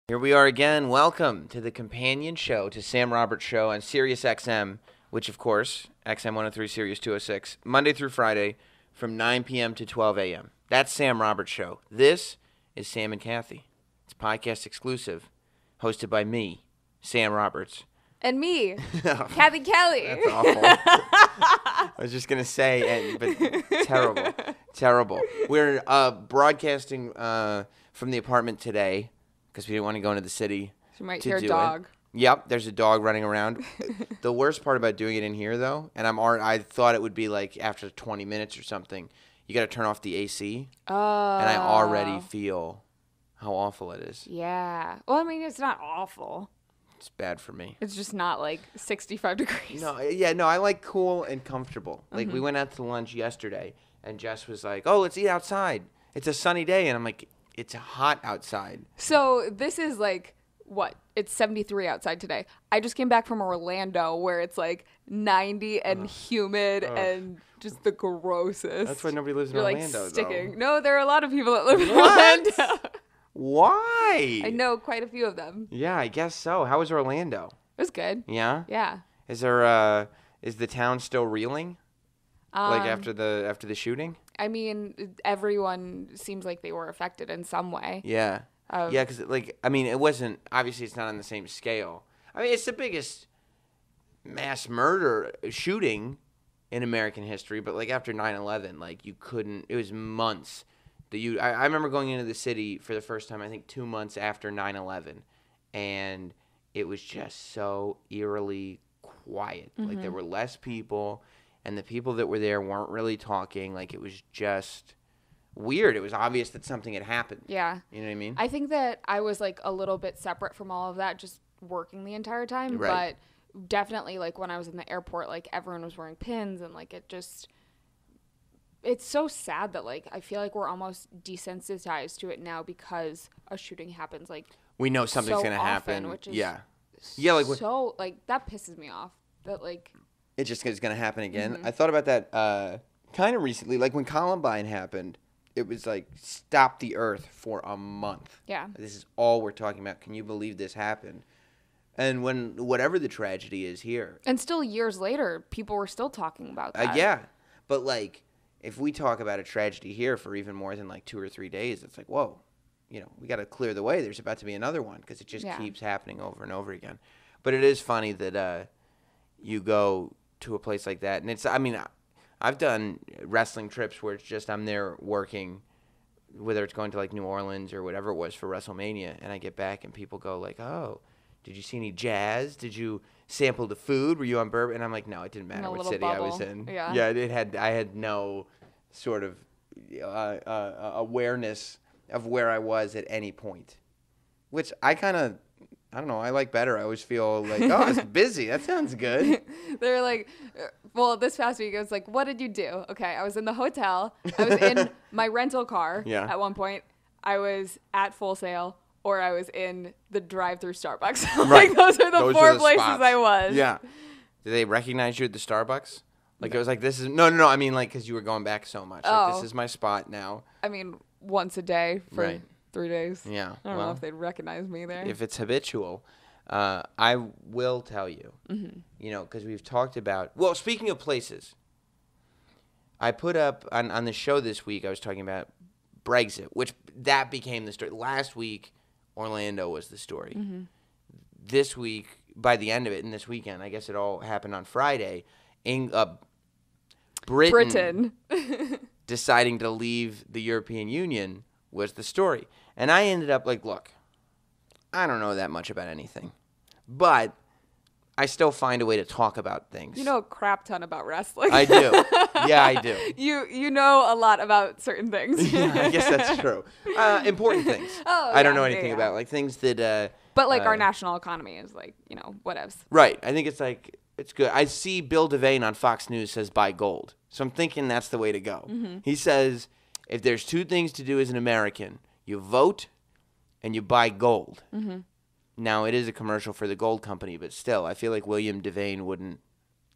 Here we are again. Welcome to the companion show to Sam Roberts Show on Sirius XM, which, of course, XM 103, Sirius 206, Monday through Friday from 9 p.m. to 12 a.m. That's Sam Roberts Show. This is Sam and Cathy. It's podcast exclusive, hosted by me, Sam Roberts. And me, Cathy Kelley. That's awful. I was just going to say, but terrible. We're broadcasting from the apartment today because we didn't want to go into the city. You might hear a dog. Yep, there's a dog running around. The worst part about doing it in here, though, and I thought it would be like after 20 minutes or something, you got to turn off the AC. Oh. And I already feel how awful it is. Yeah. Well, I mean, it's not awful. It's bad for me. It's just not like 65 degrees. No, I like cool and comfortable. Like, we went out to lunch yesterday, and Jess was like, oh, let's eat outside. It's a sunny day. And I'm like, it's hot outside. So this is like, what? It's 73 outside today. I just came back from Orlando where it's like 90 and humid and just the grossest. That's why nobody lives in You're Orlando, like sticking. though. No, there are a lot of people that live in What? Orlando. Why? I know quite a few of them. Yeah, I guess so. How was Orlando? It was good. Yeah? Yeah. Is the town still reeling? Like after the shooting? I mean, everyone seems like they were affected in some way. Yeah. Yeah, because, it wasn't, obviously it's not on the same scale. I mean, it's the biggest mass murder shooting in American history, but, after 9/11, you couldn't, it was months. I remember going into the city for the first time, I think 2 months after 9/11, and it was just so eerily quiet. Mm-hmm. There were less people, and the people that were there weren't really talking. It was just weird. It was obvious that something had happened. Yeah. You know what I mean? I think that I was a little bit separate from all of that, just working the entire time. Right. But definitely when I was in the airport, everyone was wearing pins and it's so sad that I feel like we're almost desensitized to it now because a shooting happens we know something's so going to happen. which is yeah, so that pisses me off. That it just is going to happen again. Mm-hmm. I thought about that kind of recently, when Columbine happened. It was stop the earth for a month. Yeah. This is all we're talking about. Can you believe this happened? And whatever the tragedy is here. And still years later, people were still talking about that. Yeah, but if we talk about a tragedy here for even more than 2 or 3 days, it's whoa, we got to clear the way. There's about to be another one because it just keeps happening over and over again. But it is funny that you go to a place like that, and I've done wrestling trips where it's just I'm there working, whether it's going to New Orleans or whatever it was for WrestleMania, and I get back and people go oh, did you see any jazz? Did you sample the food? Were you on bourbon? And I'm like, no, it didn't matter what city bubble. I was in. Yeah, I had no sort of awareness of where I was at any point, which I don't know. I like better. I always feel oh, it's busy. That sounds good. They're well, this past week, it was what did you do? Okay, I was in the hotel. I was in my rental car at one point. I was at Full Sail, or I was in the drive-through Starbucks. Right. Those are the four places spots. I was. Yeah. Did they recognize you at the Starbucks? It was this is, no. I mean, because you were going back so much. This is my spot now. I mean, once a day for 3 days. Yeah. I don't know if they'd recognize me there. If it's habitual, I will tell you, because we've talked about, well, speaking of places, I put up on the show this week, I was talking about Brexit, which that became the story. Last week, Orlando was the story. Mm-hmm. This week, by the end of it, and this weekend, I guess it all happened on Friday, Britain deciding to leave the European Union was the story. And I ended up look, I don't know that much about anything, but I still find a way to talk about things. You know a crap ton about wrestling. I do. Yeah, I do. You know a lot about certain things. Yeah, I guess that's true. Important things. Oh, I don't know anything about things that. But our national economy is whatevs. Right. I think it's it's good. I see Bill Devane on Fox News says buy gold, so I'm thinking that's the way to go. Mm-hmm. He says if there's two things to do as an American, you vote and you buy gold. Mm-hmm. Now, it is a commercial for the gold company, but still, I feel like William Devane wouldn't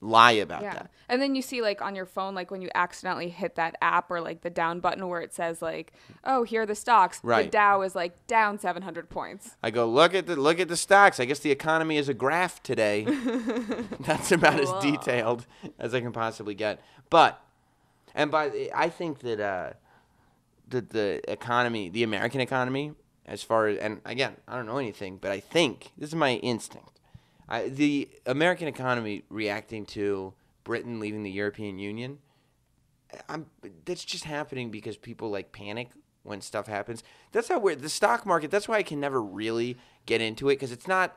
lie about that. And then you see like on your phone, like when you accidentally hit that app or like the down button where it says like, oh, here are the stocks. Right. The Dow is like down 700 points. I go, look at the stocks. I guess the economy is a graph today. That's about as detailed as I can possibly get. But, I think that the economy, the American economy, as far as, and again, I don't know anything, but I think, this is my instinct, the American economy reacting to Britain leaving the European Union, that's just happening because people like panic when stuff happens. That's how weird the stock market. That's why I can never really get into it, because it's not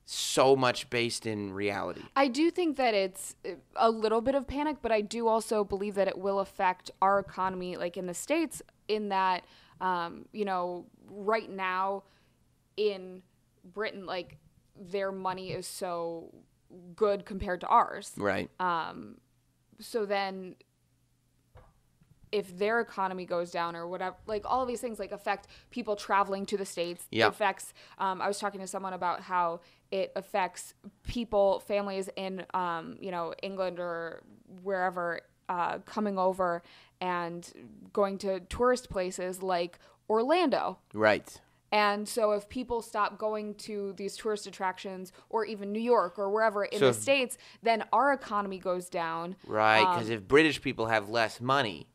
so much based in reality. I do think that it's a little bit of panic, but I do also believe that it will affect our economy, like in the States, in that, right now in Britain, like, their money is so good compared to ours. Right. So then if their economy goes down or whatever, like all of these things like affect people traveling to the States. Yeah. It affects, I was talking to someone about how it affects families in, England or wherever, coming over and going to tourist places like Orlando. Right. And so if people stop going to these tourist attractions or even New York or wherever in the States, then our economy goes down. Right, because if British people have less money,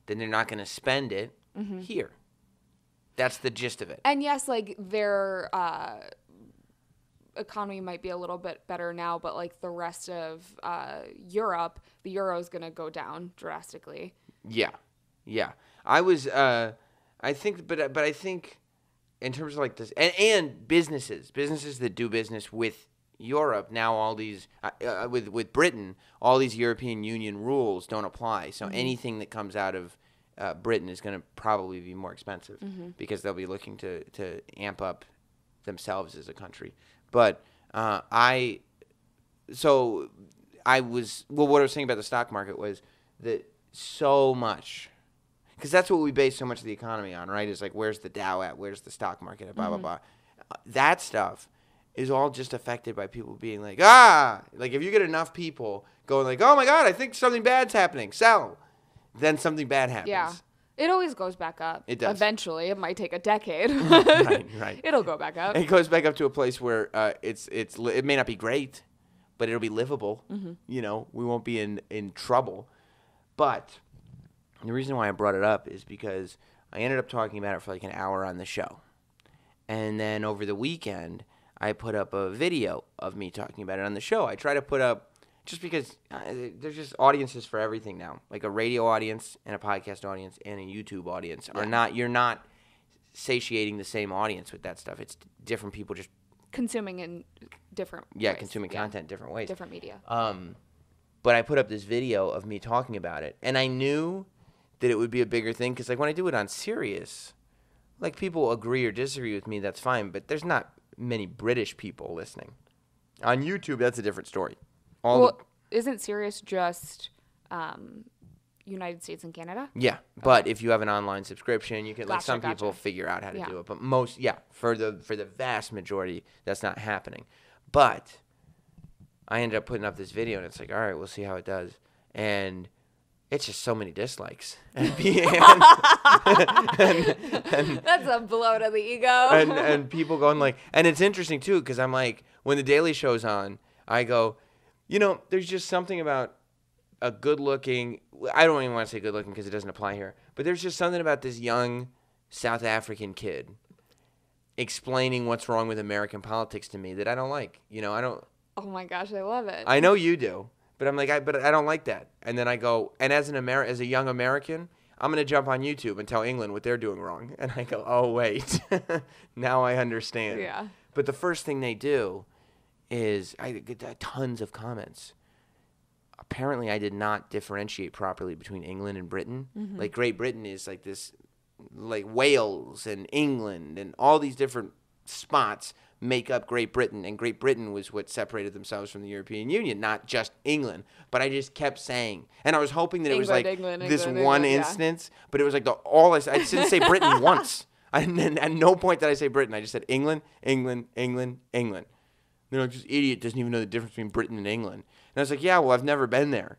then they're not going to spend it here. That's the gist of it. And yes, like their economy might be a little bit better now, but like the rest of Europe, the euro is going to go down drastically. Yeah. I think in terms of like this, and businesses that do business with Europe, now all these, with Britain, all these European Union rules don't apply. So anything that comes out of Britain is going to probably be more expensive because they'll be looking to amp up themselves as a country. But what I was saying about the stock market was that so much, because that's what we base so much of the economy on, right? Is like, where's the Dow at? Where's the stock market at? Blah, blah, blah. That stuff is all just affected by people being like, like if you get enough people going like, oh my God, I think something bad's happening, sell. Then something bad happens. Yeah. It always goes back up. It does. Eventually. It might take a decade. Right. It'll go back up. It goes back up to a place where it may not be great, but it'll be livable. We won't be in trouble. But the reason why I brought it up is because I ended up talking about it for like an hour on the show. And then over the weekend, I put up a video of me talking about it on the show. I try to put up, just because there's just audiences for everything now. Like a radio audience and a podcast audience and a YouTube audience you're not satiating the same audience with that stuff. It's different people just consuming in different ways. Yeah, consuming content in different ways. Different media. But I put up this video of me talking about it, and I knew that it would be a bigger thing, because like when I do it on Sirius, like people agree or disagree with me, that's fine, but there's not many British people listening. On YouTube, that's a different story. Isn't Sirius just United States and Canada? Yeah, but if you have an online subscription, you can some people figure out how to do it, but for the vast majority, that's not happening. But I ended up putting up this video, and it's like, all right, we'll see how it does, and it's just so many dislikes. And that's a blow to the ego. and people going like, and it's interesting too, because I'm like, when the Daily Show's on, I go, there's just something about a good-looking, I don't even want to say good-looking because it doesn't apply here, but there's just something about this young South African kid explaining what's wrong with American politics to me that I don't like. I don't. Oh my gosh, I love it. I know you do, but I'm like, but I don't like that. And then I go, and as a young American, I'm going to jump on YouTube and tell England what they're doing wrong. And I go, oh, wait, now I understand. Yeah. But the first thing they do is I get tons of comments. Apparently, I did not differentiate properly between England and Britain. Like Great Britain is like this, like Wales and England and all these different spots make up Great Britain, and Great Britain was what separated themselves from the European Union, not just England. But I just kept saying, and I was hoping that it was like this one instance, but it was like I didn't say Britain once. At no point did I say Britain. I just said England, England, England, England. Just idiot doesn't even know the difference between Britain and England. I was like, yeah, well, I've never been there,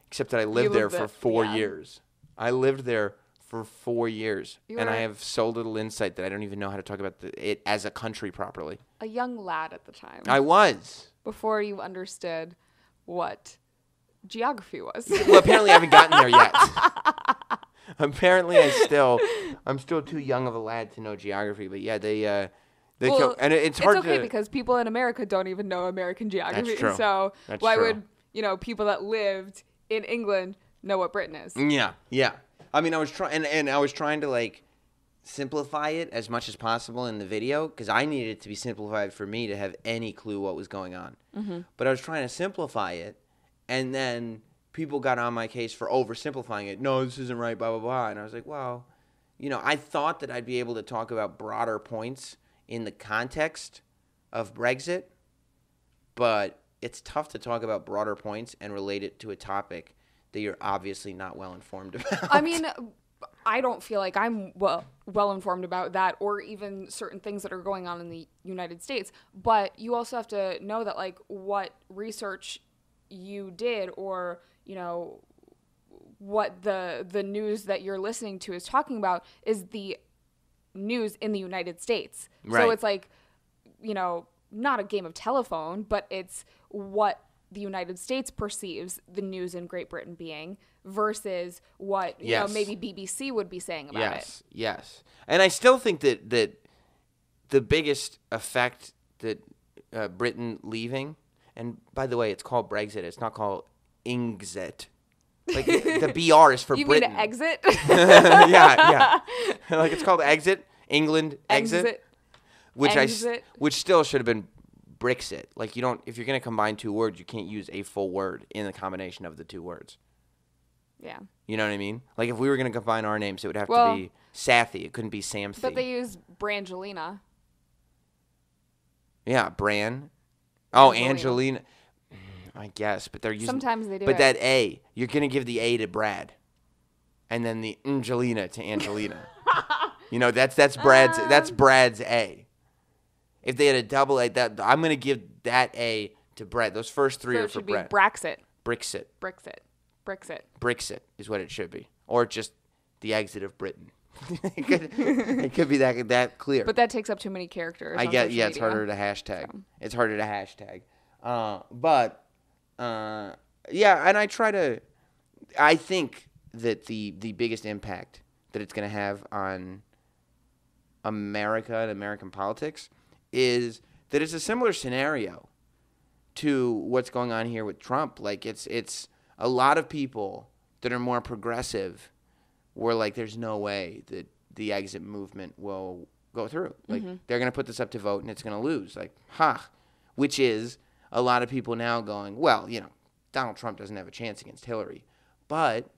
except that I lived there for 4 years. I lived there for 4 years, and I have so little insight that I don't even know how to talk about it as a country properly. A young lad at the time. I was. Before you understood what geography was. Well, apparently I haven't gotten there yet. Apparently I'm still too young of a lad to know geography, but yeah, and it's hard okay because people in America don't even know American geography. That's true. So That's why true. would, people that lived in England know what Britain is? Yeah. Yeah. I mean, I was trying and I was trying to like simplify it as much as possible in the video because I needed it to be simplified for me to have any clue what was going on. Mm-hmm. But I was trying to simplify it, and then people got on my case for oversimplifying it. No, this isn't right, blah, blah, blah. And I was like, well, I thought that I'd be able to talk about broader points in the context of Brexit, but it's tough to talk about broader points and relate it to a topic that you're obviously not well informed about. I mean, I don't feel like I'm well informed about that or even certain things that are going on in the United States, but you also have to know that like what research you did or what the news that you're listening to is talking about is the news in the United States. Right. So it's like, not a game of telephone, but it's what the United States perceives the news in Great Britain being versus what maybe BBC would be saying about it. Yes. And I still think that the biggest effect that Britain leaving, and by the way, it's called Brexit. It's not called Ingxit. Like the BR is for you Britain. You mean exit? yeah. Like it's called exit. England exit. Which still should have been Brexit. Like if you're going to combine two words, you can't use a full word in the combination of the two words. Yeah. You know what I mean? Like if we were going to combine our names, it would have to be Sathy. It couldn't be Samthy. But they use Brangelina. Yeah, Bran. Oh, Angelina. I guess, but they're using. Sometimes they do. But that A, you're gonna give the A to Brad, and then the Angelina to Angelina. That's Brad's A. If they had a double A, I'm gonna give that A to Brad. Those first three are for Brad. Brexit. Brexit is what it should be, or just the exit of Britain. it could be that clear. But that takes up too many characters. I get. Yeah, it's harder to hashtag. So. It's harder to hashtag. Yeah, and I think that the biggest impact that it's going to have on America and American politics is that it's a similar scenario to what's going on here with Trump. Like it's a lot of people that are more progressive were like, there's no way that the exit movement will go through. Like they're going to put this up to vote and it's going to lose. Like, which is a lot of people now going, well, Donald Trump doesn't have a chance against Hillary. But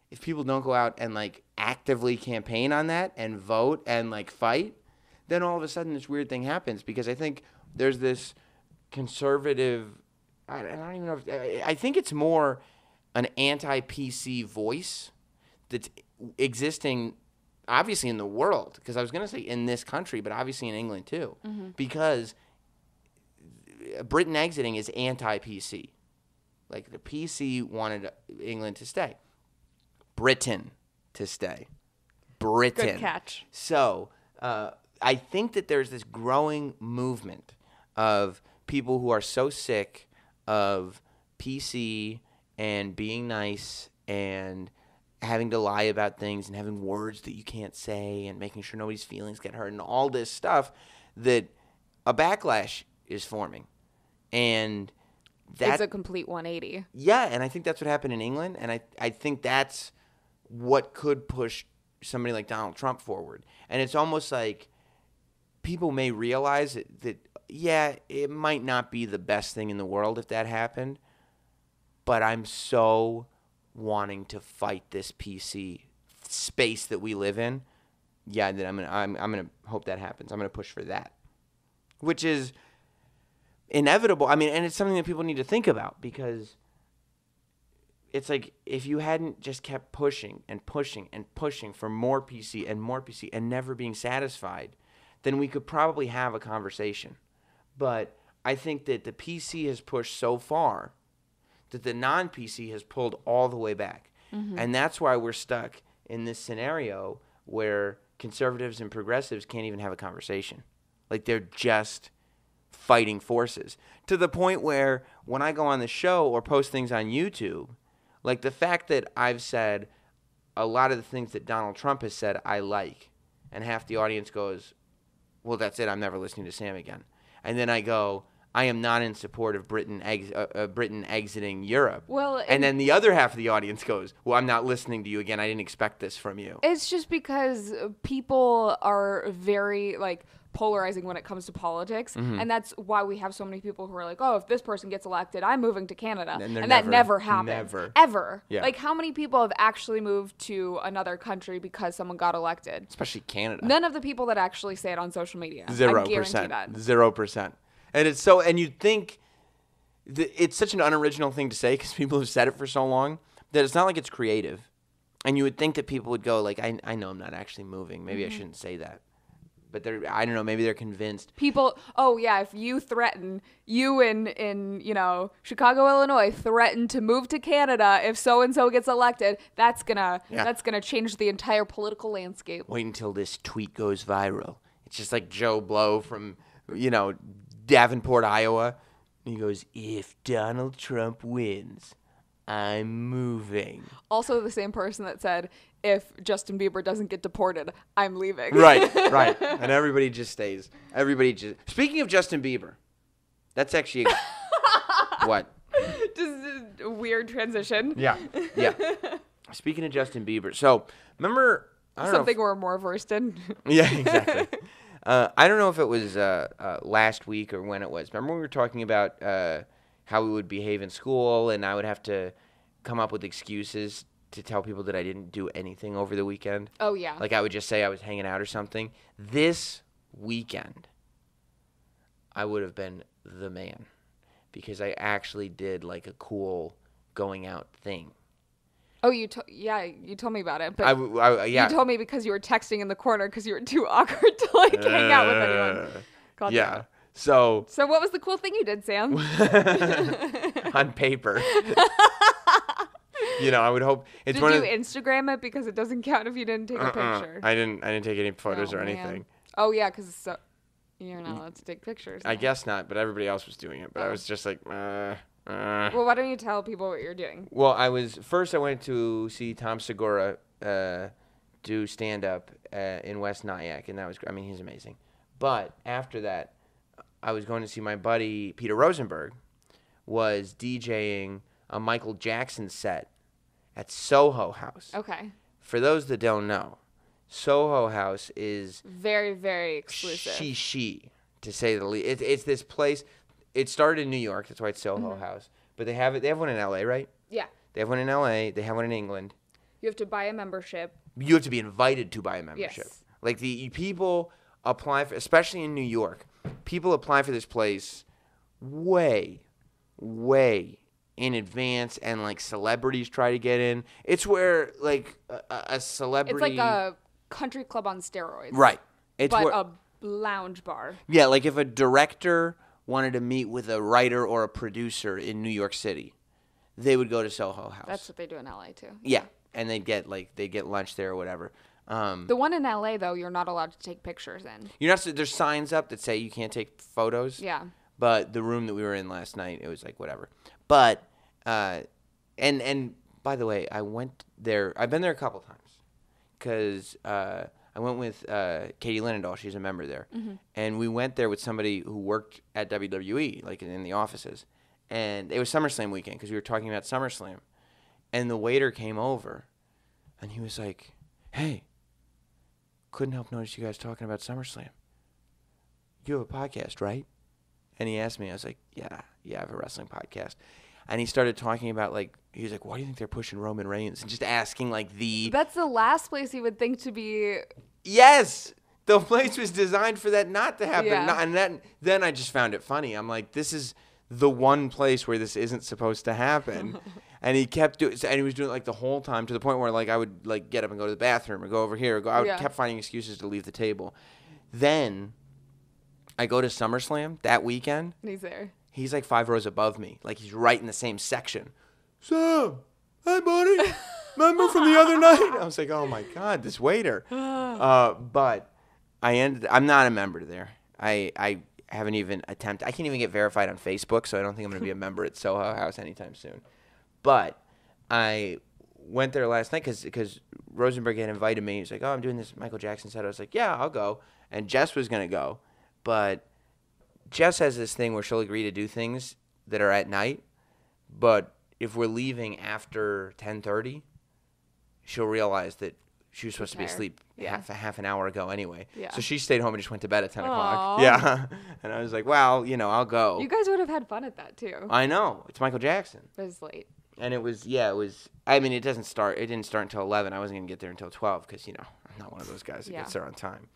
if people don't go out and, like, actively campaign on that and vote and, like, fight, then all of a sudden this weird thing happens because I think there's this conservative – I don't even know if – I think it's more an anti-PC voice that's existing obviously in the world because I was going to say in this country, but obviously in England too because – Britain exiting is anti-PC. Like, the PC wanted England to stay. Britain to stay. Britain. Good catch. So, I think that there's this growing movement of people who are so sick of PC and being nice and having to lie about things and having words that you can't say and making sure nobody's feelings get hurt and all this stuff that a backlash is forming. And it's a complete 180. Yeah, and I think that's what happened in England, and I think that's what could push somebody like Donald Trump forward. And it's almost like people may realize that it might not be the best thing in the world if that happened, but I'm so wanting to fight this PC space that we live in. Yeah, that I'm gonna hope that happens. I'm gonna push for that, which is inevitable. I mean, and it's something that people need to think about because it's like if you hadn't just kept pushing and pushing and pushing for more PC and never being satisfied, then we could probably have a conversation. But I think that the PC has pushed so far that the non-PC has pulled all the way back. Mm-hmm. And that's why we're stuck in this scenario where conservatives and progressives can't even have a conversation. Like, they're just fighting forces. To the point where when I go on the show or post things on YouTube, like the fact that I've said a lot of the things that Donald Trump has said I like, and half the audience goes, well, that's it, I'm never listening to Sam again. And then I go, I am not in support of Britain exiting Europe. Well, and then the other half of the audience goes, well, I'm not listening to you again. I didn't expect this from you. It's just because people are very, like, polarizing when it comes to politics. Mm-hmm. And that's why we have so many people who are like, oh, if this person gets elected, I'm moving to Canada. And that never happens. Never. Ever. Yeah. Like, how many people have actually moved to another country because someone got elected? Especially Canada. None of the people that actually say it on social media. 0%. I guarantee that. 0%. And it's so, and you'd think it's such an unoriginal thing to say because people have said it for so long that it's not like it's creative. And you would think that people would go like, I know I'm not actually moving. Maybe I shouldn't say that. But I don't know, maybe they're convinced. People, oh yeah, if you threaten, you in Chicago, Illinois, threaten to move to Canada if so-and-so gets elected, that's gonna change the entire political landscape. Wait until this tweet goes viral. It's just like Joe Blow from, Davenport, Iowa. And he goes, if Donald Trump wins, I'm moving. Also the same person that said, if Justin Bieber doesn't get deported, I'm leaving. Right. And everybody just stays. Speaking of Justin Bieber, that's actually what? Just a weird transition. Yeah. Speaking of Justin Bieber, so remember, something we're more versed in. Yeah, exactly. I don't know if it was last week or when it was. Remember we were talking about how we would behave in school, and I would have to come up with excuses to tell people that I didn't do anything over the weekend. Oh, yeah. Like I would just say I was hanging out or something. This weekend, I would have been the man because I actually did like a cool going out thing. Oh, you told me about it. But you told me because you were texting in the corner because you were too awkward to like hang out with anyone. Yeah. So what was the cool thing you did, Sam? On paper. I would hope it's Did you Instagram it because it doesn't count if you didn't take a picture? I didn't take any photos or anything. Oh yeah, because you're not allowed to take pictures. I guess not, but everybody else was doing it. But I was just like, Well, why don't you tell people what you're doing? Well, I went to see Tom Segura do stand up in West Nyack, and that was, he's amazing. But after that, I was going to see my buddy Peter Rosenberg was DJing a Michael Jackson set at Soho House. Okay. For those that don't know, Soho House is very, very exclusive. She, to say the least. It's this place. It started in New York. That's why it's Soho House. But they have one in L.A., right? Yeah. They have one in L.A. They have one in England. You have to buy a membership. You have to be invited to buy a membership. Yes. Like people apply for, especially in New York, people apply for this place way, way in advance, and like celebrities try to get in. It's where like a celebrity. It's like a country club on steroids. Right. But a lounge bar. Yeah, like if a director wanted to meet with a writer or a producer in New York City, they would go to Soho House. That's what they do in LA too. Yeah, and they get lunch there or whatever. The one in LA though, you're not allowed to take pictures in. You're not. There's signs up that say you can't take photos. Yeah. But the room that we were in last night, it was like whatever. But and by the way, I went there. I've been there a couple times because I went with Katie Linendahl. She's a member there. Mm-hmm. And we went there with somebody who worked at WWE, like in the offices. And it was SummerSlam weekend because we were talking about SummerSlam. And the waiter came over, and he was like, hey, couldn't help notice you guys talking about SummerSlam. You have a podcast, right? And he asked me, I was like, yeah, I have a wrestling podcast. And he started talking about, he was like, why do you think they're pushing Roman Reigns? And just asking, That's the last place you would think to be. Yes! The place was designed for that not to happen. Yeah. Then I just found it funny. I'm like, this is the one place where this isn't supposed to happen. And he kept doing, and he was doing it the whole time to the point where I would get up and go to the bathroom or go over here. Kept finding excuses to leave the table. Then I go to SummerSlam that weekend. And he's there. He's like 5 rows above me. Like he's right in the same section. Sam, hi buddy. Remember from the other night? I was like, oh my God, this waiter. But I'm not a member there. I haven't even attempted. I can't even get verified on Facebook, so I don't think I'm going to be a member at Soho House anytime soon. But I went there last night because Rosenberg had invited me. He was like, oh, I'm doing this Michael Jackson set. I was like, yeah, I'll go. And Jess was going to go. But Jess has this thing where she'll agree to do things that are at night. But if we're leaving after 10:30, she'll realize that she was supposed to be asleep half an hour ago anyway. Yeah. So she stayed home and just went to bed at 10 o'clock. Yeah. And I was like, well, I'll go. You guys would have had fun at that too. I know. It's Michael Jackson. It was late. And it was, I mean, it didn't start until 11. I wasn't going to get there until 12 because, I'm not one of those guys that gets there on time.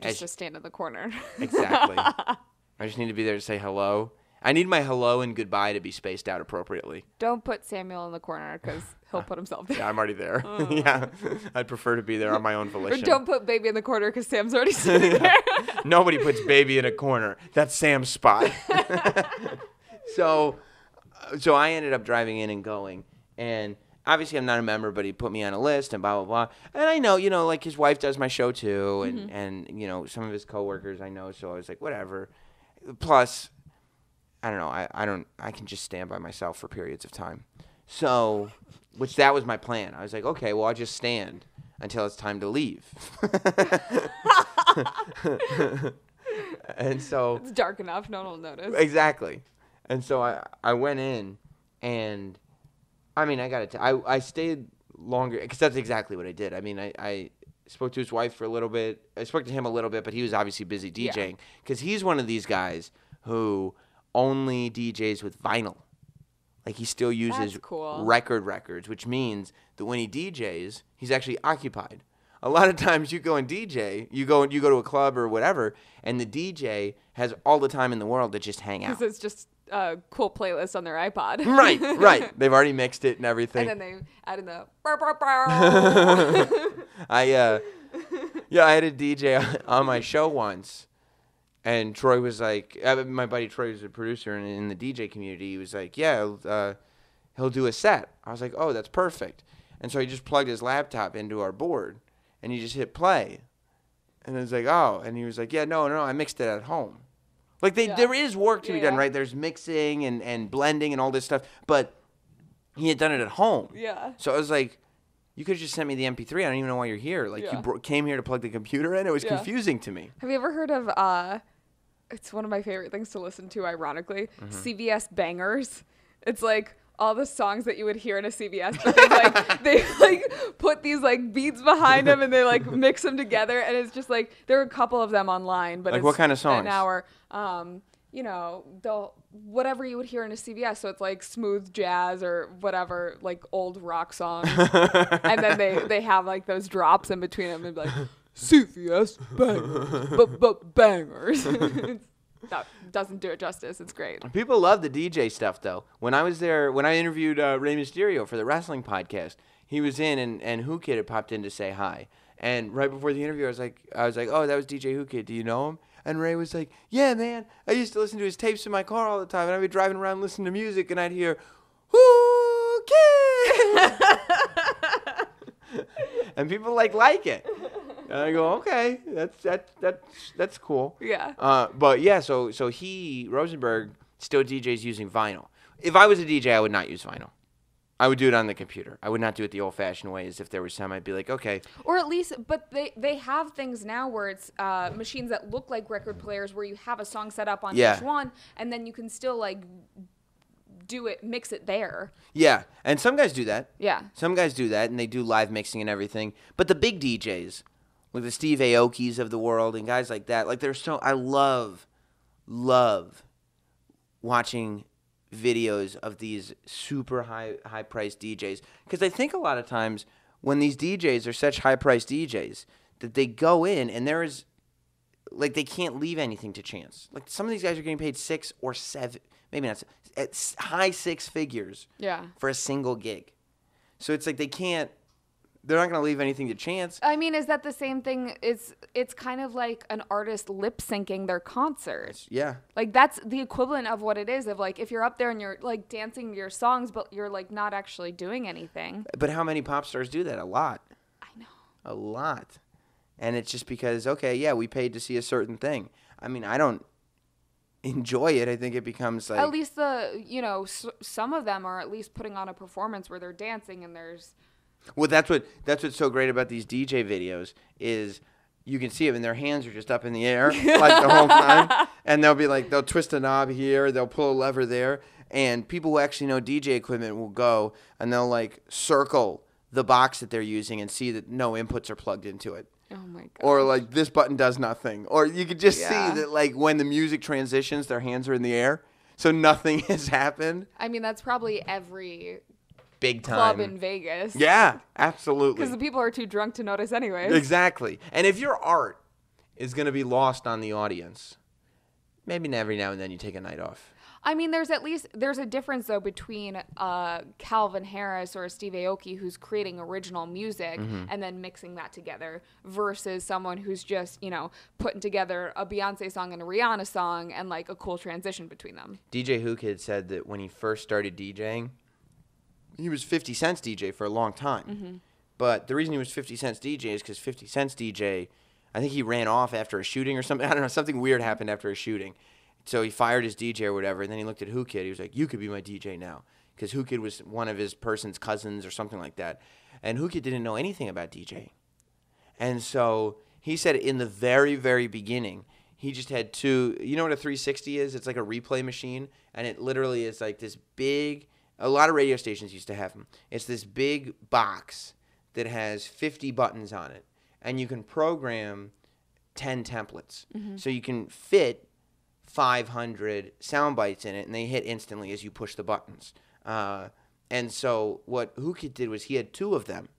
Just to stand in the corner. Exactly. I just need to be there to say hello. I need my hello and goodbye to be spaced out appropriately. Don't put Samuel in the corner because he'll put himself there. Yeah, I'm already there. Yeah, I'd prefer to be there on my own volition. Or don't put baby in the corner because Sam's already sitting there. Nobody puts baby in a corner. That's Sam's spot. So I ended up driving in and going. And obviously I'm not a member, but he put me on a list and blah, blah, blah. And I know, like his wife does my show too. And some of his coworkers I know. So I was like, whatever. Plus, I don't know. I can just stand by myself for periods of time. So, that was my plan. I was like, okay, well, I'll just stand until it's time to leave. And so it's dark enough, no one will notice. Exactly. And so I went in, and I mean, I stayed longer because that's exactly what I did. I mean, I spoke to his wife for a little bit. I spoke to him a little bit, but he was obviously busy DJing because he's one of these guys who only DJs with vinyl. Like he still uses records, which means that when he DJs, he's actually occupied. A lot of times you go and DJ, you go to a club or whatever, and the DJ has all the time in the world to just hang out. Because it's just a cool playlist on their iPod. Right. They've already mixed it and everything. And then they add in the I had a DJ on my show once. And Troy was like, my buddy Troy was a producer in the DJ community. He was like, yeah, he'll do a set. I was like, oh, that's perfect. And so he just plugged his laptop into our board, and he just hit play. And I was like, oh. And he was like, yeah, no, I mixed it at home. Like, there is work to be done, right? There's mixing and blending and all this stuff. But he had done it at home. Yeah. So I was like, you could have just sent me the MP3. I don't even know why you're here. Like, you came here to plug the computer in? It was confusing to me. Have you ever heard of... It's one of my favorite things to listen to, ironically. CVS bangers. It's like all the songs that you would hear in a CVS, but they put these beats behind them and they mix them together, and it's just there are a couple of them online. But it's what kind of songs? An hour. Whatever you would hear in a CVS. So it's smooth jazz or whatever, old rock songs, and then they have those drops in between them and be like. CVS bangers. That doesn't do it justice. It's great. People love the DJ stuff, though. When I was there, when I interviewed Rey Mysterio for the wrestling podcast, he was in, and Who Kid had popped in to say hi. And right before the interview, I was like, oh, that was DJ Who Kid. Do you know him? And Ray was like, yeah, man. I used to listen to his tapes in my car all the time, and I'd be driving around listening to music, and I'd hear, Who Kid? And people like it. And I go, okay, that's cool. Yeah. But yeah, so Rosenberg still DJs using vinyl. If I was a DJ, I would not use vinyl. I would do it on the computer. I would not do it the old-fashioned way. As if there was some, I'd be like, okay. Or at least, but they have things now where it's machines that look like record players, where you have a song set up on each one, and then you can still mix it there. Yeah, and some guys do that. Yeah. Some guys do that, and they do live mixing and everything. But the big DJs, like the Steve Aokis of the world and guys like that, I love watching videos of these super high priced DJs, because I think a lot of times when these DJs are such high priced DJs that they go in and there is they can't leave anything to chance. Like some of these guys are getting paid 6 or 7, maybe not, at high 6 figures for a single gig. So it's they can't, they're not going to leave anything to chance. I mean, is that the same thing? It's kind of like an artist lip syncing their concert. Yeah. Like, that's the equivalent of what it is, of like, if you're up there and you're like dancing your songs, but you're like not actually doing anything. But how many pop stars do that? A lot. I know. A lot. And it's just because, okay, yeah, we paid to see a certain thing. I mean, I don't enjoy it. I think it becomes like... At least some of them are at least putting on a performance where they're dancing and there's... Well, that's what's so great about these DJ videos is you can see them and their hands are just up in the air like the whole time. And they'll twist a knob here, they'll pull a lever there. And people who actually know DJ equipment will go and they'll like circle the box that they're using and see that no inputs are plugged into it. Oh my god. Or like this button does nothing. Or you could just see that like when the music transitions, their hands are in the air. So nothing has happened. I mean, that's probably every big time club in Vegas. Yeah, absolutely. Because the people are too drunk to notice anyways. Exactly. And if your art is going to be lost on the audience, maybe every now and then you take a night off. I mean, there's a difference though between Calvin Harris or Steve Aoki who's creating original music and then mixing that together versus someone who's just, putting together a Beyonce song and a Rihanna song and like a cool transition between them. DJ Who Kid said that when he first started DJing, he was 50 Cent's DJ for a long time. Mm-hmm. But the reason he was 50 Cent's DJ is because 50 Cent's DJ, I think he ran off after a shooting or something. I don't know, something weird happened after a shooting. So he fired his DJ or whatever, and then he looked at Who Kid. He was like, you could be my DJ now. Because Who Kid was one of his person's cousins or something like that. And Who Kid didn't know anything about DJing. And so he said in the very, very beginning, he just had two, you know what a 360 is? It's like a replay machine, and it literally is like this big, a lot of radio stations used to have them. It's this big box that has 50 buttons on it, and you can program 10 templates. Mm-hmm. So you can fit 500 sound bites in it, and they hit instantly as you push the buttons. And so what Who Kid did was he had two of them,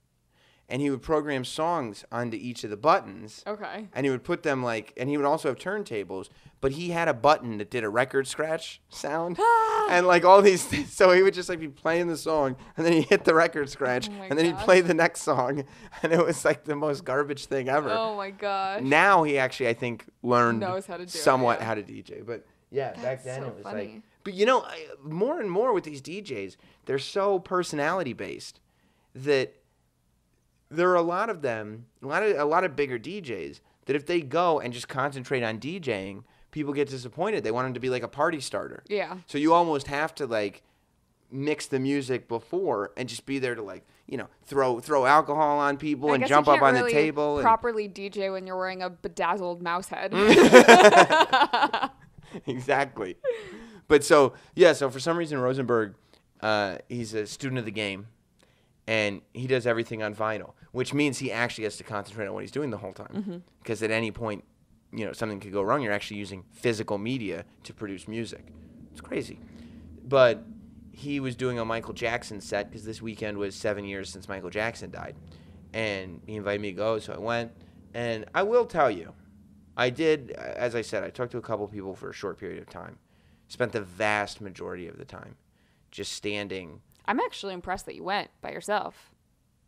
and he would program songs onto each of the buttons. Okay. And he would put them and he would also have turntables, but he had a button that did a record scratch sound. And like all these things. So he would just like be playing the song, and then he'd hit the record scratch, and then he'd play the next song. And it was like the most garbage thing ever. Oh my gosh. Now he actually, I think, learned knows how to do somewhat it, how to DJ. But yeah, back then so it was funny. but more and more with these DJs, they're so personality based that there are a lot of them, a lot of bigger DJs that if they go and just concentrate on DJing, people get disappointed. They want them to be like a party starter. Yeah. So you almost have to like mix the music before and just be there to like, throw alcohol on people and jump up on the table. Properly DJ when you're wearing a bedazzled mouse head. Exactly. But so for some reason Rosenberg, he's a student of the game. And he does everything on vinyl, which means he actually has to concentrate on what he's doing the whole time. Because at any point, something could go wrong. You're actually using physical media to produce music. It's crazy. But he was doing a Michael Jackson set because this weekend was 7 years since Michael Jackson died. And he invited me to go, so I went. And I will tell you, I did, as I said, I talked to a couple people for a short period of time. Spent the vast majority of the time just standing. I'm actually impressed that you went by yourself.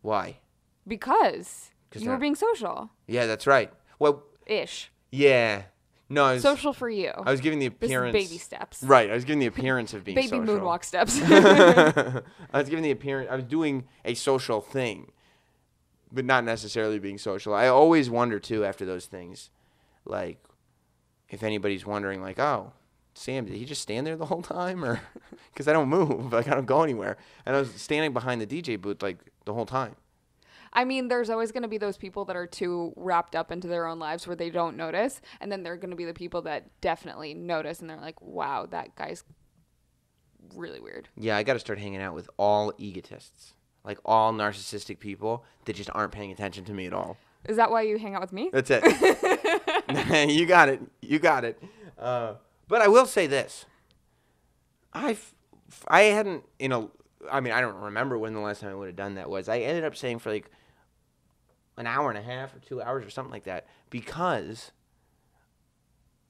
Why? Because you were being social. Yeah, that's right. Well, ish. Yeah. No, social for you. I was giving the appearance. This is baby steps. Right. I was giving the appearance of being baby social. Baby moonwalk steps. I was giving the appearance. I was doing a social thing, but not necessarily being social. I always wonder too after those things, like if anybody's wondering, like, oh, Sam, did he just stand there the whole time? Or because I don't move, like I don't go anywhere. And I was standing behind the DJ booth like the whole time. I mean, there's always going to be those people that are too wrapped up into their own lives where they don't notice. And then there are going to be the people that definitely notice and they're like, wow, that guy's really weird. Yeah, I got to start hanging out with all egotists, like all narcissistic people that just aren't paying attention to me at all. Is that why you hang out with me? That's it. You got it. You got it. But I will say this. I hadn't, I mean, I don't remember when the last time I would have done that was. I ended up staying for like an hour and a half or 2 hours or something like that because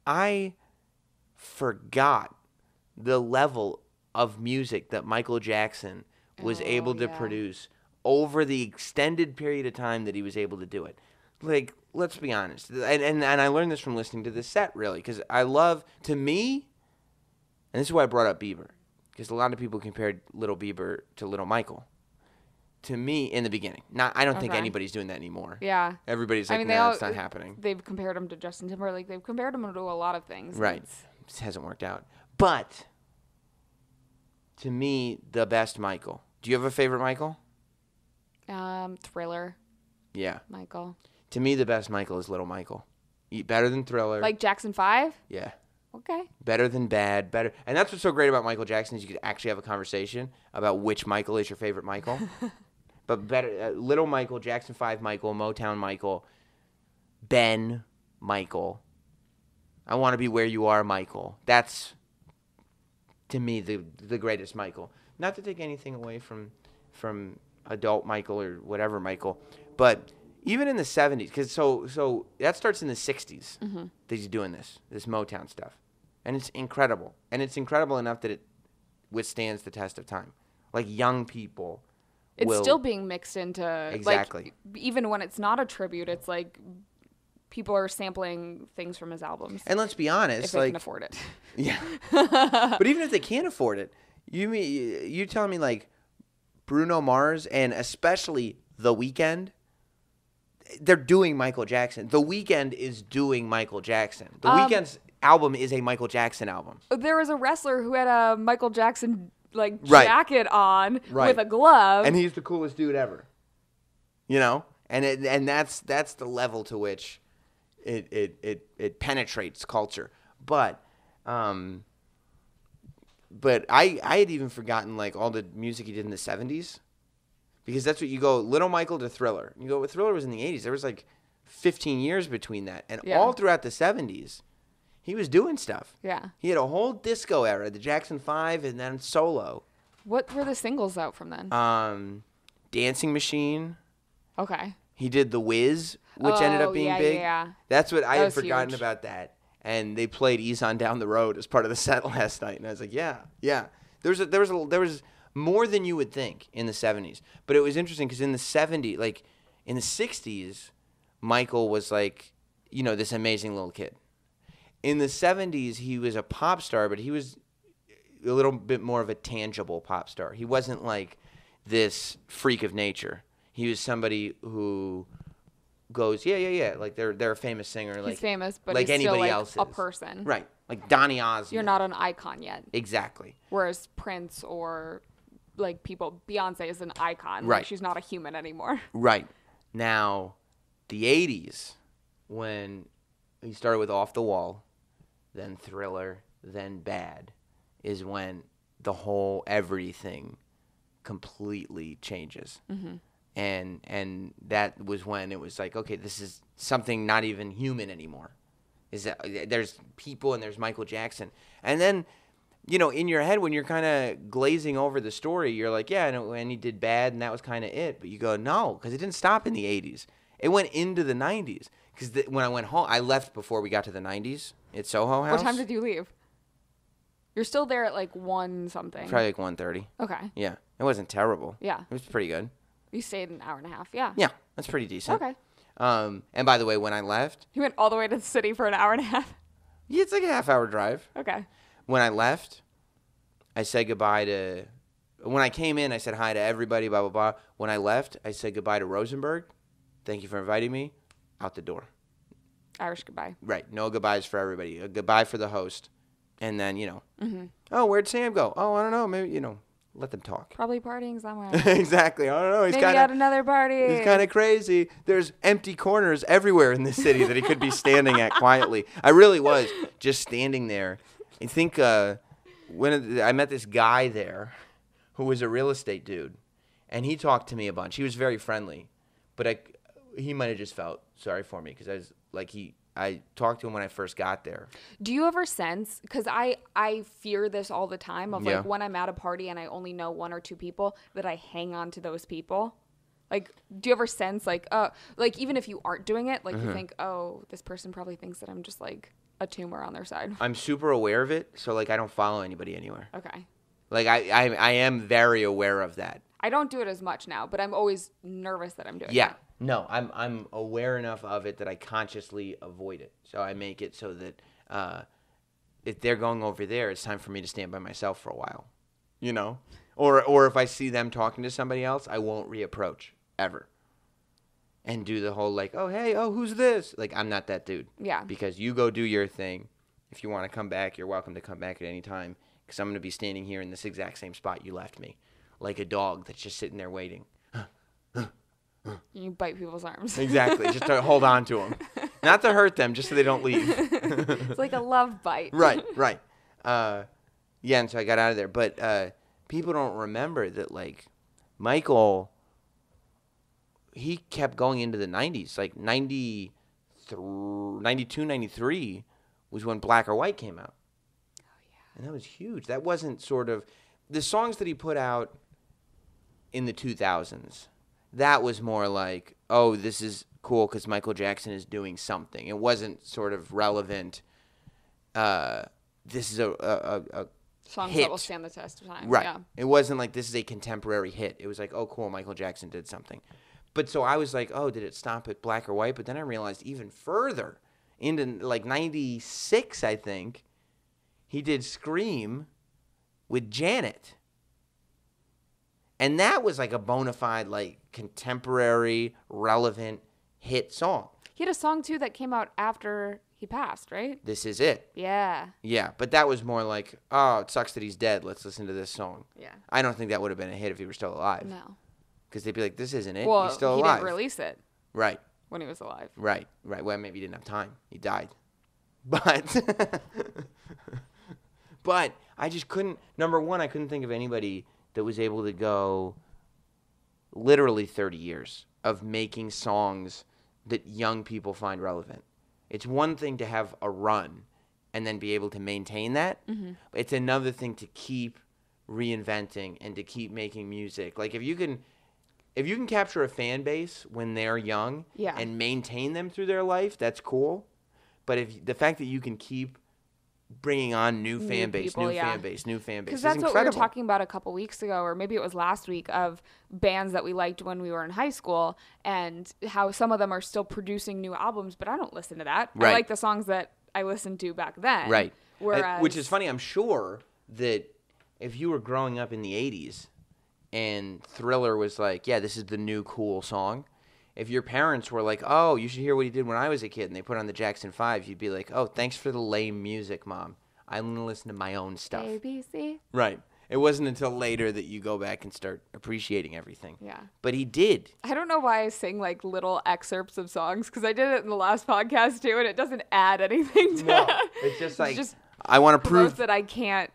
I forgot the level of music that Michael Jackson was able to produce over the extended period of time that he was able to do it. Like, let's be honest. And I learned this from listening to this set, really, because I love, to me, and this is why I brought up Bieber, because a lot of people compared Little Bieber to Little Michael. To me, in the beginning. I don't think anybody's doing that anymore. Yeah. Everybody's like, no, it's not happening. They've compared him to Justin Timberlake. They've compared him to a lot of things. Right. It hasn't worked out. But, to me, the best Michael. Do you have a favorite Michael? Thriller. Yeah. Michael. To me, the best Michael is Little Michael. Better than Thriller. Like Jackson 5? Yeah. Okay. Better than Bad. Better. And that's what's so great about Michael Jackson is you could actually have a conversation about which Michael is your favorite Michael. But better, Little Michael, Jackson 5 Michael, Motown Michael, Ben Michael. I Want to Be Where You Are Michael. That's, to me, the greatest Michael. Not to take anything away from adult Michael or whatever Michael, but even in the 70s, because so that starts in the 60s that he's doing this Motown stuff. And it's incredible. And it's incredible enough that it withstands the test of time. Like young people. It's still being mixed into, exactly. Like, even when it's not a tribute, it's like people are sampling things from his albums. And let's be honest. If they can afford it. Yeah. But even if they can't afford it, you telling me like Bruno Mars and especially The Weeknd, they're doing Michael Jackson. The Weeknd is doing Michael Jackson. The Weeknd's album is a Michael Jackson album. There was a wrestler who had a Michael Jackson jacket on with a glove, and he's the coolest dude ever. You know, and that's the level to which it penetrates culture. But I had even forgotten like all the music he did in the 70s, because that's what you go Little Michael to Thriller. You go, Thriller was in the 80s. There was like 15 years between that, and all throughout the 70s. He was doing stuff. Yeah. He had a whole disco era, the Jackson 5, and then solo. What were the singles out from then? Dancing Machine. Okay. He did The Wiz, which ended up being big. Yeah. That's what I had forgotten about that. And they played Ease on Down the Road as part of the set last night, and I was like, yeah. There was more than you would think in the 70s. But it was interesting because in the 70s, like in the 60s, Michael was like, you know, this amazing little kid. In the 70s, he was a pop star, but he was a little bit more of a tangible pop star. He wasn't like this freak of nature. He was somebody who goes, yeah. Like they're a famous singer. Like, he's famous, but like he's anybody still like else a is. person. Right. Like Donny Osmond. You're not an icon yet. Exactly. Whereas Prince or like people, Beyonce is an icon. Right. Like, she's not a human anymore. Right. Now, the 80s, when he started with Off the Wall, then Thriller, then Bad, is when the whole everything completely changes. Mm-hmm. And that was when it was like, okay, this is something not even human anymore. Is that there's people and there's Michael Jackson. And then, you know, in your head when you're kind of glazing over the story, you're like, yeah, and he did Bad and that was kind of it. But you go, no, because it didn't stop in the 80s. It went into the 90s. Because when I went home, I left before we got to the 90s at Soho House. What time did you leave? You're still there at like 1 something. Probably like 1:30. Okay. Yeah. It wasn't terrible. Yeah. It was pretty good. You stayed an hour and a half. Yeah. Yeah. That's pretty decent. Okay. And by the way, when I left. You went all the way to the city for an hour and a half? Yeah, it's like a half-hour drive. Okay. When I left, I said goodbye to. When I came in, I said hi to everybody, blah, blah, blah. When I left, I said goodbye to Rosenberg. Thank you for inviting me. Out the door. Irish goodbye. Right. No goodbyes for everybody. A goodbye for the host. And then, you know. Oh, where'd Sam go? Oh, I don't know. Maybe, you know, let them talk. Probably partying somewhere. Exactly. I don't know. Maybe at another party. He's kind of crazy. There's empty corners everywhere in this city that he could be standing at quietly. I really was just standing there. I think when I met this guy there who was a real estate dude, and he talked to me a bunch. He was very friendly, but he might have just felt sorry for me because I was like I talked to him when I first got there. Do you ever sense, because I fear this all the time of like when I'm at a party and I only know 1 or 2 people, that I hang on to those people? Like, do you ever sense like even if you aren't doing it, like you think, oh, this person probably thinks that I'm just like a tumor on their side? I'm super aware of it, so like I don't follow anybody anywhere. Okay. Like I am very aware of that. I don't do it as much now, but I'm always nervous that I'm doing it. Yeah. No, I'm aware enough of it that I consciously avoid it. So I make it so that if they're going over there, it's time for me to stand by myself for a while. You know? Or if I see them talking to somebody else, I won't reapproach ever. And do the whole like, oh, hey, oh, who's this? Like, I'm not that dude. Yeah. Because you go do your thing. If you want to come back, you're welcome to come back at any time. Because I'm going to be standing here in this exact same spot you left me. Like a dog that's just sitting there waiting. You bite people's arms. Exactly. Just to hold on to them. Not to hurt them, just so they don't leave. It's like a love bite. Right. Yeah, and so I got out of there. But people don't remember that, like, Michael, he kept going into the 90s. Like, 92, 93 was when Black or White came out. Oh, yeah. And that was huge. That wasn't sort of... The songs that he put out in the 2000s, that was more like, oh, this is cool because Michael Jackson is doing something. It wasn't sort of relevant. This is a songs hit. That will stand the test of time. Right. Yeah. It wasn't like this is a contemporary hit. It was like, oh, cool, Michael Jackson did something. But so I was like, oh, did it stop at Black or White? But then I realized even further, into like 96, I think, he did Scream with Janet. And that was like a bona fide, like, contemporary, relevant hit song. He had a song, too, that came out after he passed, right? This Is It. Yeah. Yeah, but that was more like, oh, it sucks that he's dead. Let's listen to this song. Yeah. I don't think that would have been a hit if he were still alive. No. Because they'd be like, this isn't it. Well, he's still he alive. didn't release it. Right. When he was alive. Right. Well, maybe he didn't have time. He died. But, but I just couldn't, number one, I couldn't think of anybody that was able to go literally 30 years of making songs that young people find relevant. It's one thing to have a run and then be able to maintain that. Mm-hmm. It's another thing to keep reinventing and to keep making music. Like if you can capture a fan base when they're young and maintain them through their life, that's cool. But if the fact that you can keep bringing on new fan base, new fan base. Because that's what we were talking about a couple weeks ago, or maybe it was last week, of bands that we liked when we were in high school and how some of them are still producing new albums, but I don't listen to that. Right. I like the songs that I listened to back then. Right. Whereas, which is funny. I'm sure that if you were growing up in the 80s and Thriller was like, yeah, this is the new cool song, if your parents were like, oh, you should hear what he did when I was a kid, and they put on the Jackson 5, you'd be like, oh, thanks for the lame music, Mom. I'm going to listen to my own stuff. ABC. Right. It wasn't until later that you go back and start appreciating everything. Yeah. But he did. I don't know why I sing like little excerpts of songs, because I did it in the last podcast too, and it doesn't add anything to No, it's just like, I want to prove that I can't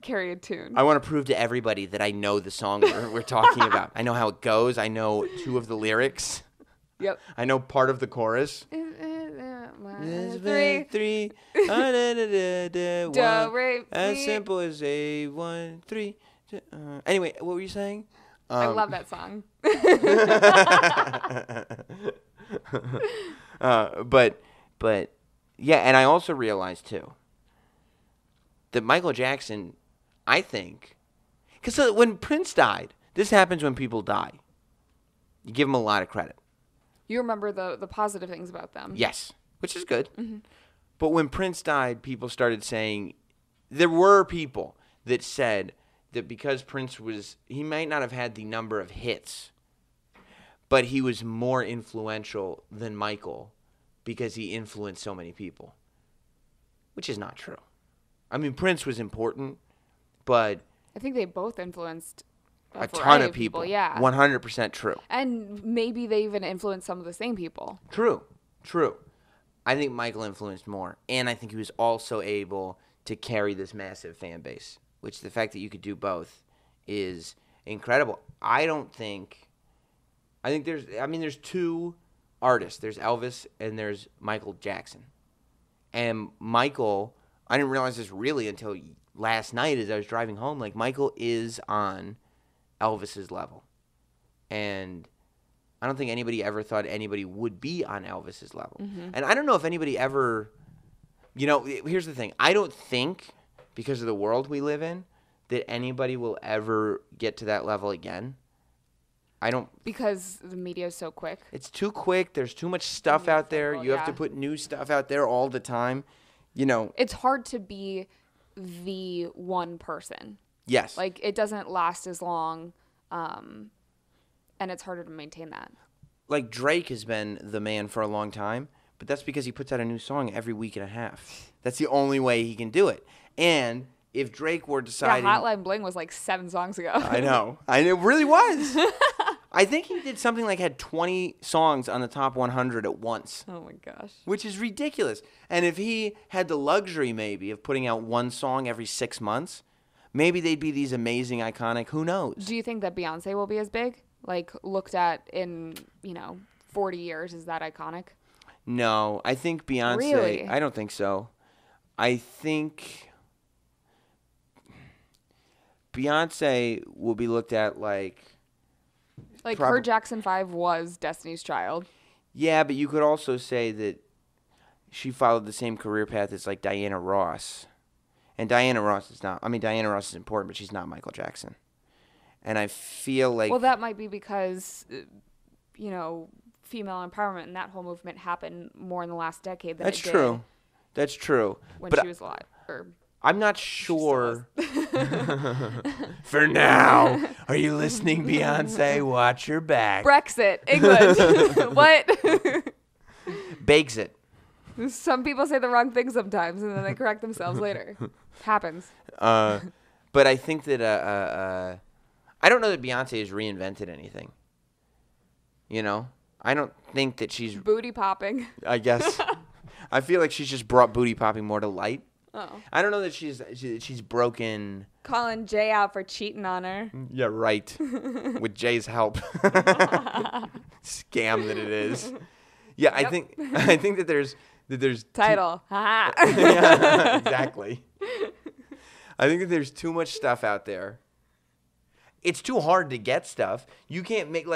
carry a tune. I want to prove to everybody that I know the song we're talking about. I know how it goes. I know 2 of the lyrics. Yep. I know part of the chorus. 3. As simple as a 1, 3. Anyway, what were you saying? I love that song. But yeah, and I also realized too that Michael Jackson, I think, because when Prince died, this happens when people die. You give them a lot of credit. You remember the positive things about them. Yes, which is good. Mm-hmm. But when Prince died, people started saying, there were people that said that because Prince he might not have had the number of hits, but he was more influential than Michael because he influenced so many people, which is not true. I mean, Prince was important, but I think they both influenced a ton of people. Yeah. 100% true. And maybe they even influenced some of the same people. True. I think Michael influenced more. And I think he was also able to carry this massive fan base, which the fact that you could do both is incredible. I think there's 2 artists. There's Elvis and there's Michael Jackson. And Michael, I didn't realize this really until last night as I was driving home. Like, Michael is on Elvis's level. And I don't think anybody ever thought anybody would be on Elvis's level. Mm-hmm. And I don't know if anybody ever, here's the thing. I don't think, because of the world we live in, that anybody will ever get to that level again. I don't. Because the media is so quick. It's too quick. There's too much stuff out there. You have to put new stuff out there all the time. You know. It's hard to be the one person. Yes. Like, it doesn't last as long, and it's harder to maintain that. Like, Drake has been the man for a long time, but that's because he puts out a new song every week and a half. That's the only way he can do it. And if Drake were deciding... Yeah, Hotline Bling was like 7 songs ago. I know. It really was. I think he did something like had 20 songs on the top 100 at once. Oh, my gosh. Which is ridiculous. And if he had the luxury, maybe, of putting out one song every 6 months, maybe they'd be these amazing, iconic, who knows? Do you think that Beyonce will be as big? Like, looked at in, 40 years, is that iconic? No, I think Beyonce... Really? I don't think so. I think Beyonce will be looked at like... Like, her Jackson 5 was Destiny's Child. Yeah, but you could also say that she followed the same career path as, like, Diana Ross. And Diana Ross is not... I mean, Diana Ross is important, but she's not Michael Jackson. And I feel like... Well, that might be because, female empowerment and that whole movement happened more in the last decade than That's it did. True. That's true. When but she was alive. I'm not sure. For now. Are you listening, Beyonce? Watch your back. Brexit. England. What? Bakes it. Some people say the wrong thing sometimes, and then they correct themselves later. Happens. But I think that I don't know that Beyonce has reinvented anything. I don't think that she's booty popping. I guess. I feel like she's just brought booty popping more to light. Oh. I don't know that she's broken. Calling Jay out for cheating on her. Yeah, right. With Jay's help. Scam that it is. Yeah, yep. I think that there's title. Yeah, exactly. I think that there's too much stuff out there. It's too hard to get stuff. You can't make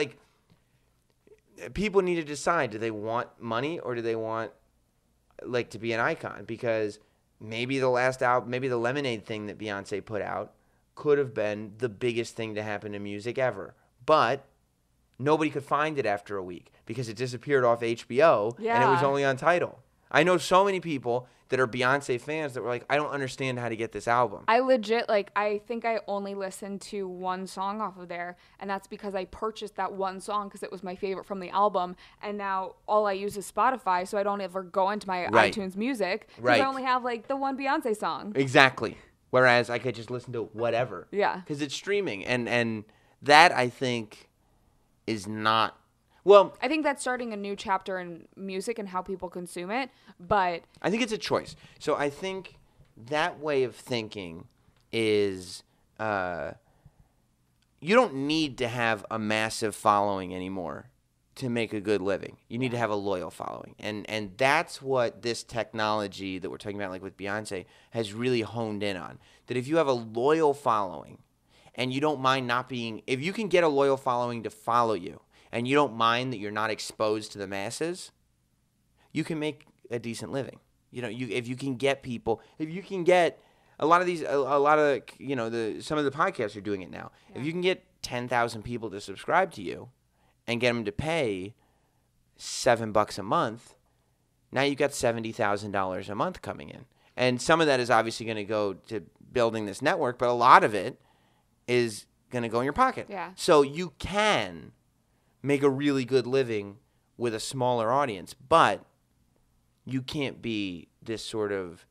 people need to decide, do they want money or do they want to be an icon? Because maybe the last album, maybe the Lemonade thing that Beyonce put out could have been the biggest thing to happen to music ever. But nobody could find it after a week because it disappeared off HBO and it was only on Tidal. I know so many people that are Beyonce fans that were like, I don't understand how to get this album. I legit, I think I only listened to one song off of there, and that's because I purchased that one song because it was my favorite from the album, and now all I use is Spotify, so I don't ever go into my iTunes Music because I only have, the one Beyonce song. Exactly. Whereas I could just listen to whatever. Yeah. Because it's streaming, and that, I think, is not... Well, I think that's starting a new chapter in music and how people consume it, but... I think it's a choice. So I think that way of thinking is you don't need to have a massive following anymore to make a good living. You need to have a loyal following. And that's what this technology that we're talking about, like with Beyonce, has really honed in on. That if you have a loyal following and you don't mind not being... If you can get a loyal following to follow you, and you don't mind that you're not exposed to the masses, you can make a decent living. If you can get people, if you can get some of the podcasts are doing it now. Yeah. If you can get 10,000 people to subscribe to you and get them to pay $7 a month, now you've got $70,000 a month coming in. And some of that is obviously going to go to building this network, but a lot of it is going to go in your pocket. Yeah. So you can make a really good living with a smaller audience, but you can't be this sort of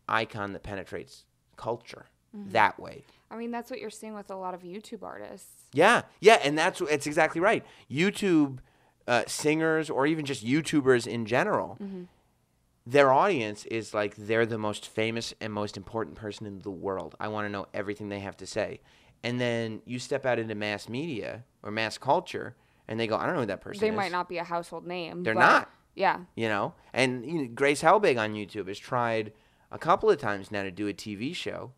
icon that penetrates culture that way. I mean, that's what you're seeing with a lot of YouTube artists. Yeah, and it's exactly right. YouTube singers or even just YouTubers in general, their audience is like they're the most famous and most important person in the world. I want to know everything they have to say. And then you step out into mass media or mass culture, and they go, I don't know who that person is. They might not be a household name. They're not. Yeah. And Grace Helbig on YouTube has tried a couple of times now to do a TV show,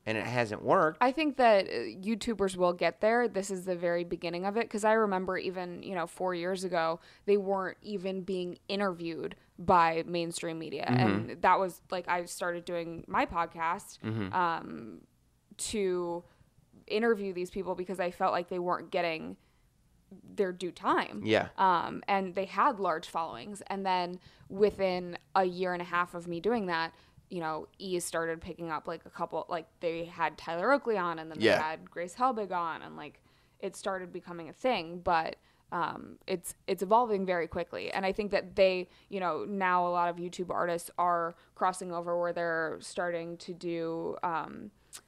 and it hasn't worked. I think that YouTubers will get there. This is the very beginning of it, because I remember even, 4 years ago, they weren't even being interviewed by mainstream media. And that was, I started doing my podcast to interview these people because I felt like they weren't getting their due time. Yeah. And they had large followings. And then within a year and a half of me doing that, you know, E! started picking up like a couple, like they had Tyler Oakley on, and then they had Grace Helbig on, and like it started becoming a thing. But it's evolving very quickly. And I think that they, you know, now a lot of YouTube artists are crossing over where they're starting to do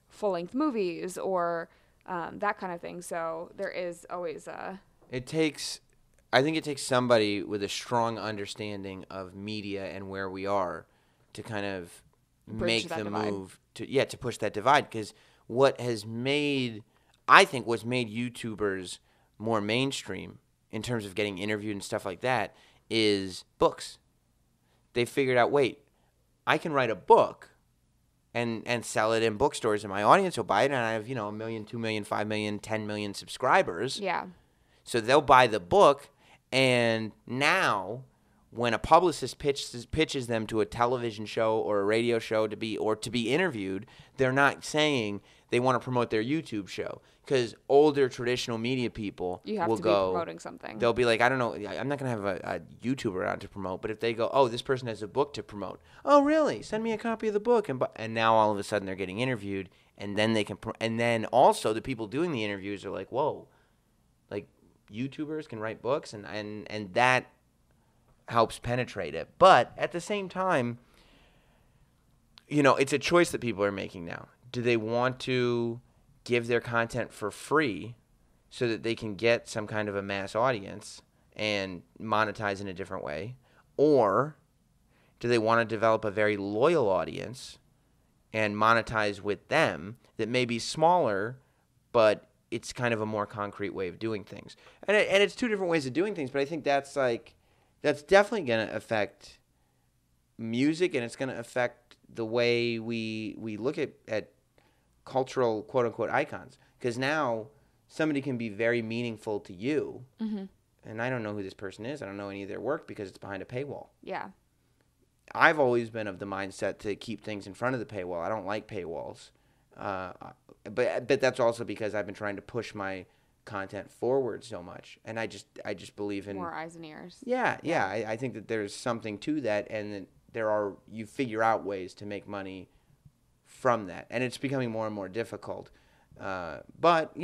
full-length movies or that kind of thing. So there is always a... I think it takes somebody with a strong understanding of media and where we are to kind of make the move to push that divide. Because what's made YouTubers more mainstream in terms of getting interviewed and stuff like that is books. They figured out, wait, I can write a book and sell it in bookstores, and my audience will buy it, and I have, 1 million, 2 million, 5 million, 10 million subscribers. Yeah. So they'll buy the book, and now when a publicist pitches them to a television show or a radio show to be interviewed, they're not saying they want to promote their YouTube show. Because older traditional media people will go. You have to be promoting something. They'll be like, I don't know, I'm not going to have a YouTuber on to promote. But if they go, oh, this person has a book to promote. Oh, really? Send me a copy of the book. And now all of a sudden they're getting interviewed. And then they can, and then also the people doing the interviews are like, whoa, like YouTubers can write books, and that helps penetrate it. But at the same time, it's a choice that people are making now. Do they want to give their content for free so that they can get some kind of a mass audience and monetize in a different way? Or do they want to develop a very loyal audience and monetize with them that may be smaller, but it's kind of a more concrete way of doing things? And it's two different ways of doing things, but I think that's definitely going to affect music, and it's going to affect the way we look at cultural quote-unquote icons, because now somebody can be very meaningful to you, and I don't know who this person is. I don't know any of their work because it's behind a paywall. Yeah. I've always been of the mindset to keep things in front of the paywall. I don't like paywalls, but that's also because I've been trying to push my content forward so much, and I just believe in more eyes and ears. Yeah. I think that there's something to that, and that you figure out ways to make money from that, and it's becoming more and more difficult. But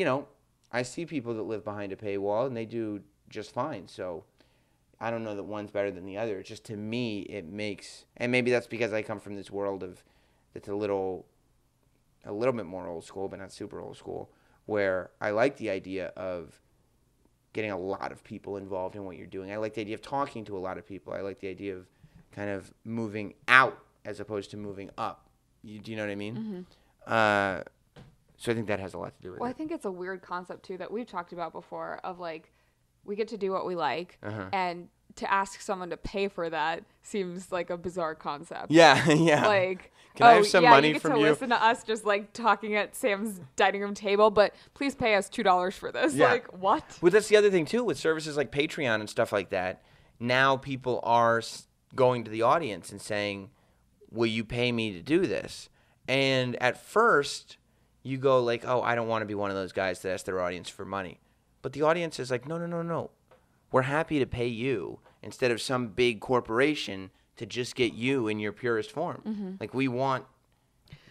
I see people that live behind a paywall and they do just fine. So I don't know that one's better than the other. It's just, to me, it makes, and maybe that's because I come from this world that's a little bit more old school, but not super old school, where I like the idea of getting a lot of people involved in what you're doing. I like the idea of talking to a lot of people. I like the idea of kind of moving out as opposed to moving up. Do you know what I mean? Mm-hmm. So I think that has a lot to do with it. Well, I think it's a weird concept, too, that we've talked about before, of like, we get to do what we like, and to ask someone to pay for that seems like a bizarre concept. Yeah. Like, can I have some money from you? You get to listen to us just like talking at Sam's dining room table, but please pay us $2 for this. Yeah. Like, what? Well, that's the other thing, too, with services like Patreon and stuff like that. Now people are going to the audience and saying, will you pay me to do this? And at first, you go like, oh, I don't want to be one of those guys that ask their audience for money. But the audience is like, no. We're happy to pay you instead of some big corporation to just get you in your purest form. Mm-hmm. Like,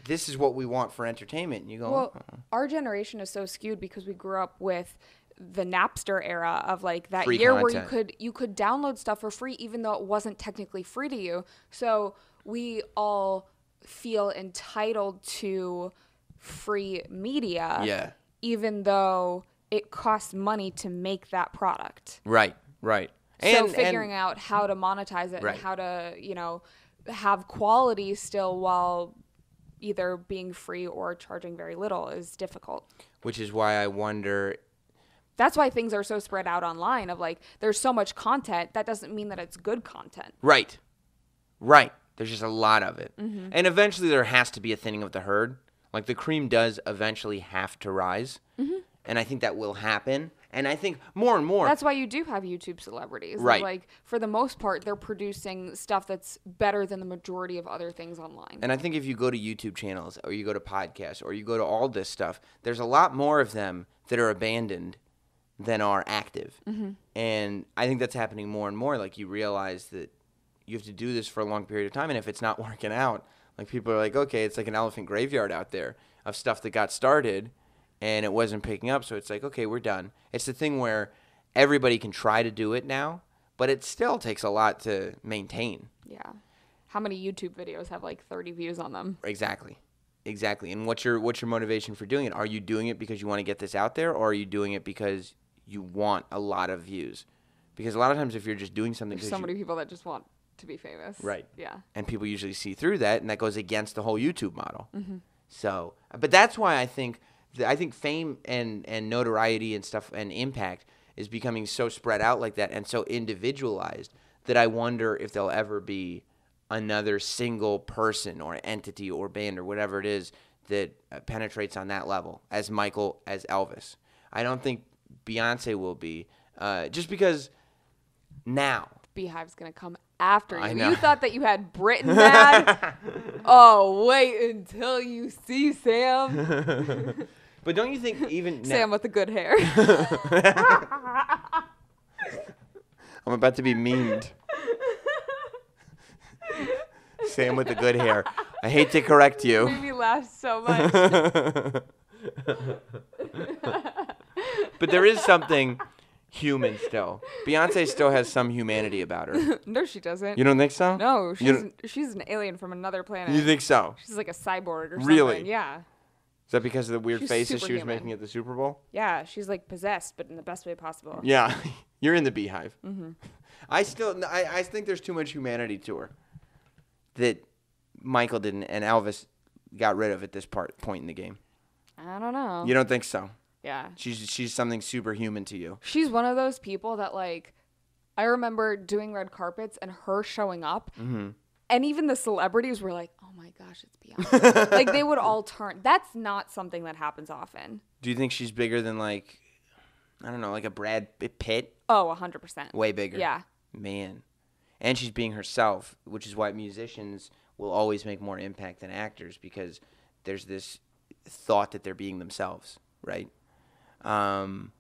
this is what we want for entertainment. And you go, well, our generation is so skewed because we grew up with the Napster era of like that free year content, where you could download stuff for free even though it wasn't technically free to you. So we all feel entitled to free media, even though it costs money to make that product. Right. So figuring out how to monetize it and how to, have quality still while either being free or charging very little is difficult. Which is why I wonder. That's why things are so spread out online of like, there's so much content. That doesn't mean that it's good content. Right. There's just a lot of it. Mm-hmm. And eventually there has to be a thinning of the herd. Like, the cream does eventually have to rise. Mm-hmm. And I think that will happen. And I think more and more. That's why you do have YouTube celebrities. Right. Like, for the most part, they're producing stuff that's better than the majority of other things online. And I think if you go to YouTube channels or you go to podcasts or you go to all this stuff, there's a lot more of them that are abandoned than are active. Mm-hmm. And I think that's happening more and more. Like, you realize that you have to do this for a long period of time. And if it's not working out, like, people are like, okay, it's like an elephant graveyard out there of stuff that got started and it wasn't picking up. So it's like, okay, we're done. It's the thing where everybody can try to do it now, but it still takes a lot to maintain. Yeah. How many YouTube videos have like 30 views on them? Exactly. And what's your motivation for doing it? Are you doing it because you want to get this out there, or are you doing it because you want a lot of views? Because a lot of times if you're just doing something, there's so many people that just want to be famous. Right. Yeah. And people usually see through that, and that goes against the whole YouTube model. Mm-hmm. So, but that's why I think fame and notoriety and stuff and impact is becoming so spread out like that and so individualized that I wonder if there'll ever be another single person or entity or band or whatever it is that penetrates on that level as Michael, as Elvis. I don't think Beyonce will be, just because now. Beehive's going to come after you. I know. You thought that you had Britain bad? Oh, wait until you see Sam. But don't you think even Sam with the good hair. I'm about to be memed. Sam with the good hair. I hate to correct you. Made me laugh so much. But there is something human still. Beyonce still has some humanity about her. No, she doesn't. You don't think so? No, she's an alien from another planet. You think so? She's like a cyborg or something. Really? Yeah. Is that because of the weird faces she was superhuman. making at the Super Bowl? Yeah, she's like possessed, but in the best way possible. Yeah, you're in the Beehive. Mm-hmm. I think there's too much humanity to her that Michael didn't and Elvis got rid of at this point in the game. I don't know. You don't think so? Yeah. She's something superhuman to you. She's one of those people that, like, I remember doing red carpets and her showing up, mm-hmm. and even the celebrities were like, oh my gosh, it's Beyonce. Like, they would all turn. That's not something that happens often. Do you think she's bigger than, like, I don't know, like a Brad Pitt? Oh, 100%. Way bigger. Yeah. Man. And she's being herself, which is why musicians will always make more impact than actors, because there's this thought that they're being themselves, right? You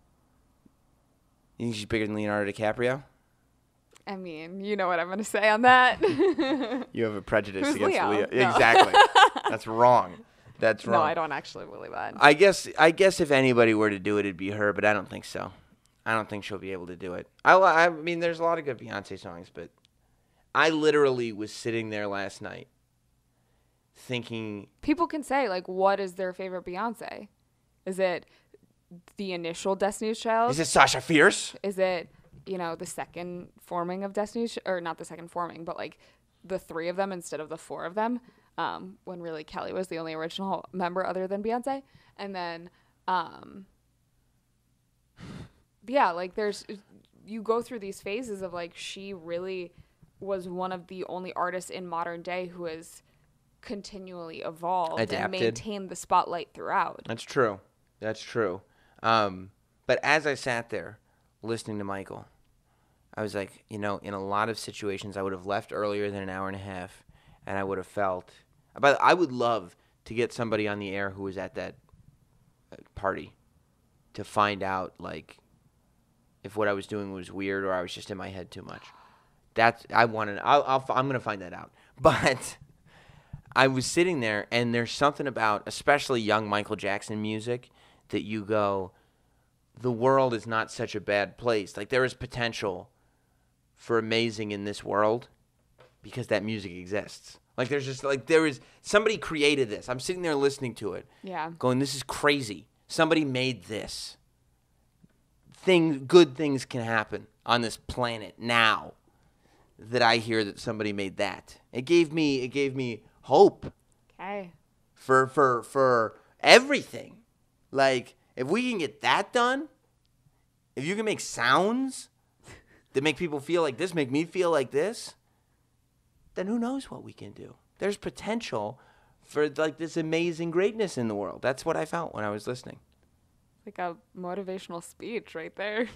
think she's bigger than Leonardo DiCaprio? I mean, you know what I'm going to say on that. You have a prejudice Who's against Leo? Leo. No. Exactly. That's wrong. That's wrong. No, I don't actually believe that. I guess if anybody were to do it, it'd be her, but I don't think so. I don't think she'll be able to do it. I mean, there's a lot of good Beyonce songs, but I literally was sitting there last night thinking. People can say, like, what is their favorite Beyonce? Is it the initial Destiny's Child? Is it Sasha Fierce? Is it, the second forming of Destiny's or not the second forming, but like the three of them instead of the four of them, when really Kelly was the only original member other than Beyonce. And then, yeah, like you go through these phases of like, she really was one of the only artists in modern day who has continually evolved Adapted. And maintained the spotlight throughout. That's true. But as I sat there listening to Michael, I was like, in a lot of situations, I would have left earlier than an hour and a half, and I would have felt. But I would love to get somebody on the air who was at that party to find out, like, if what I was doing was weird or I was just in my head too much. I'm gonna find that out. But I was sitting there, and there's something about, especially young Michael Jackson music, that you go, the world is not such a bad place. Like, there is potential for amazing in this world because that music exists. Like, there's just, like, somebody created this. I'm sitting there listening to it. Yeah. Going, this is crazy. Somebody made this. Good things can happen on this planet now that I hear that somebody made that. It gave me hope. Okay. For everything. Like, if we can get that done, if you can make sounds that make people feel like this, make me feel like this, then who knows what we can do. There's potential for, like, this amazing greatness in the world. That's what I felt when I was listening. Like a motivational speech right there.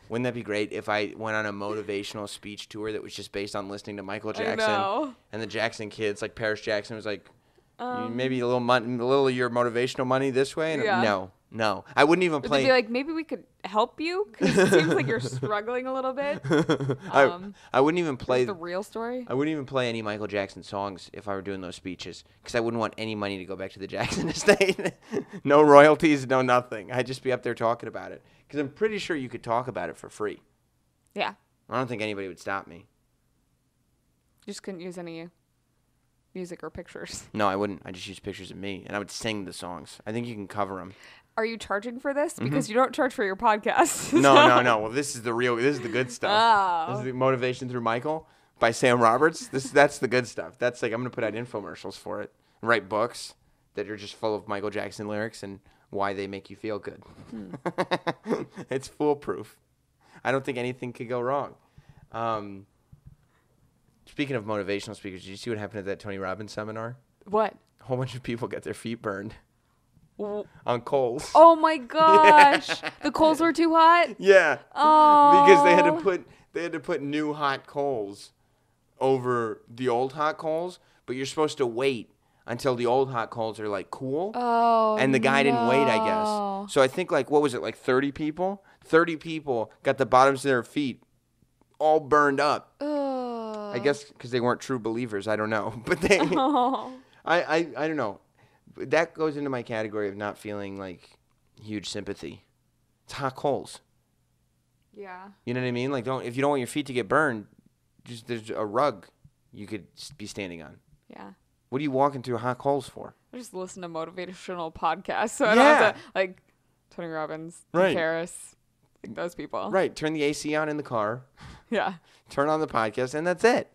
Wouldn't that be great if I went on a motivational speech tour that was just based on listening to Michael Jackson? I know. And the Jackson kids, like Paris Jackson, was like, maybe a little of your motivational money this way? And no. I wouldn't even play. They'd be like, maybe we could help you? Because it seems like you're struggling a little bit. I wouldn't even play the real story. I wouldn't even play any Michael Jackson songs if I were doing those speeches because I wouldn't want any money to go back to the Jackson estate. No royalties, no nothing. I'd just be up there talking about it because I'm pretty sure you could talk about it for free. Yeah. I don't think anybody would stop me. You just couldn't use any music or pictures. No, I wouldn't. I just use pictures of me, and I would sing the songs. I think you can cover them. Are you charging for this? Because you don't charge for your podcast. No. Well, this is the good stuff. Oh. This is the Motivation Through Michael by Sam Roberts. That's the good stuff. That's like I'm going to put out infomercials for it. Write books that are just full of Michael Jackson lyrics and why they make you feel good. It's foolproof. I don't think anything could go wrong. Speaking of motivational speakers, did you see what happened at that Tony Robbins seminar? What? A whole bunch of people got their feet burned. On coals. Oh my gosh. Yeah. The coals were too hot? Yeah. Oh. Because they had to put new hot coals over the old hot coals, but you're supposed to wait until the old hot coals are like cool. Oh. And the guy didn't wait, I guess. So I think like what was it, like 30 people? 30 people got the bottoms of their feet all burned up. I guess because they weren't true believers. I don't know. But they I don't know. That goes into my category of not feeling like huge sympathy. It's hot coals. Yeah. You know what I mean? Like, if you don't want your feet to get burned, just there's a rug you could be standing on. Yeah. What are you walking through hot coals for? I just listen to motivational podcasts, so I don't have to like Tony Robbins, right. Harris, like those people. Right. Turn the AC on in the car. Yeah. Turn on the podcast, and that's it.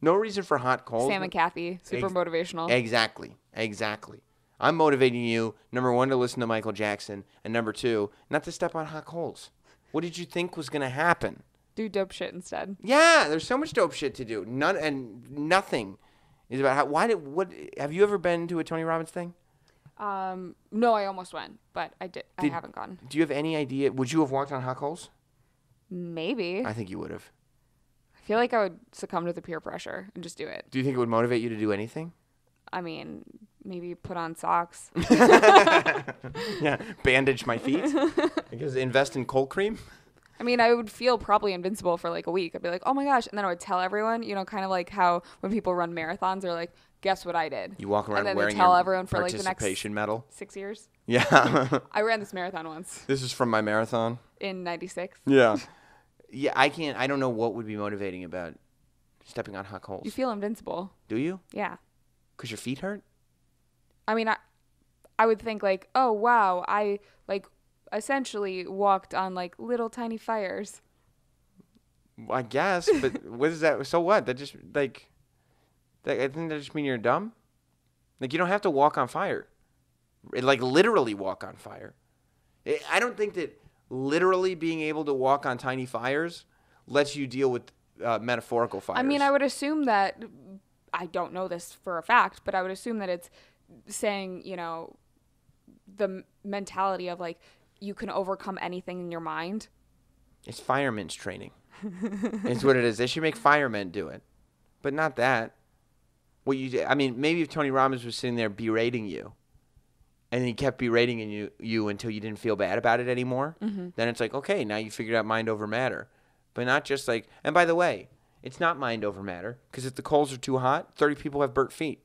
No reason for hot coals. Sam and Cathy, super motivational. Exactly. I'm motivating you, number one, to listen to Michael Jackson, and number two, not to step on hot coals. What did you think was going to happen? Do dope shit instead. Yeah, there's so much dope shit to do. Nothing is about have you ever been to a Tony Robbins thing? No, I almost went, but I haven't gone. Do you have any idea? Would you have walked on hot coals? Maybe. I think you would have. I feel like I would succumb to the peer pressure and just do it. Do you think it would motivate you to do anything? I mean, maybe put on socks. Yeah, bandage my feet. Because invest in cold cream. I mean, I would feel probably invincible for like a week. I'd be like, oh my gosh. And then I would tell everyone, kind of like how when people run marathons, they're like, guess what I did? You walk around and then wearing tell your everyone for like the next participation medal. 6 years. Yeah. I ran this marathon once. This is from my marathon? In 96. Yeah. Yeah, I don't know what would be motivating about stepping on hot coals. You feel invincible. Do you? Yeah. Because your feet hurt? I mean, I would think like, oh, wow, I like essentially walked on like little tiny fires. I guess, but what is that? So what? That just like, I think that just mean you're dumb? Like you don't have to walk on fire. Like literally walk on fire. I don't think that literally being able to walk on tiny fires lets you deal with metaphorical fires. I mean, I would assume that, I don't know this for a fact, but I would assume that it's saying, the mentality of like, you can overcome anything in your mind. It's fireman's training. It's what it is. They should make firemen do it, but not that. Maybe if Tony Robbins was sitting there berating you, and he kept berating you until you didn't feel bad about it anymore, then it's like, okay, now you figured out mind over matter. But not just like, and by the way, it's not mind over matter, because if the coals are too hot, 30 people have burnt feet.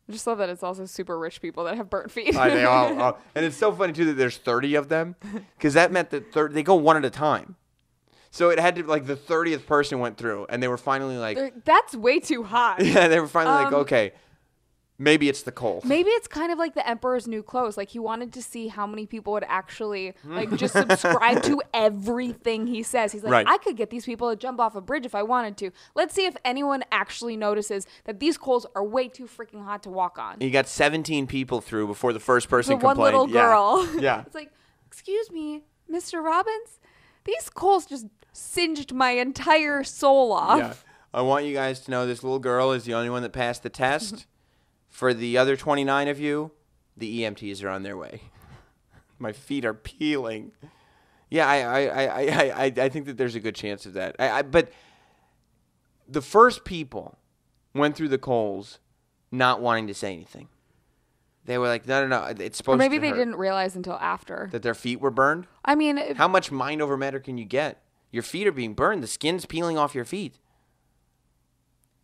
I just love that it's also super rich people that have burnt feet. They all, and it's so funny, too, that there's 30 of them, because that meant that they go one at a time. So it had to, like, the 30th person went through, and they were finally like... That's way too hot. Yeah, they were finally like, okay, maybe it's the coal. Maybe it's kind of like the Emperor's New Clothes. Like, he wanted to see how many people would actually, like, just subscribe to everything he says. He's like, right. I could get these people to jump off a bridge if I wanted to. Let's see if anyone actually notices that these coals are way too freaking hot to walk on. He got 17 people through before the first person complained. One little girl. Yeah. It's like, excuse me, Mr. Robbins? These coals just singed my entire soul off. Yeah. I want you guys to know this little girl is the only one that passed the test. For the other 29 of you, the EMTs are on their way. My feet are peeling. Yeah, I think that there's a good chance of that. But the first people went through the coals not wanting to say anything. They were like, no, it's supposed to hurt. Or maybe they didn't realize until after. That their feet were burned? I mean... How much mind over matter can you get? Your feet are being burned. The skin's peeling off your feet.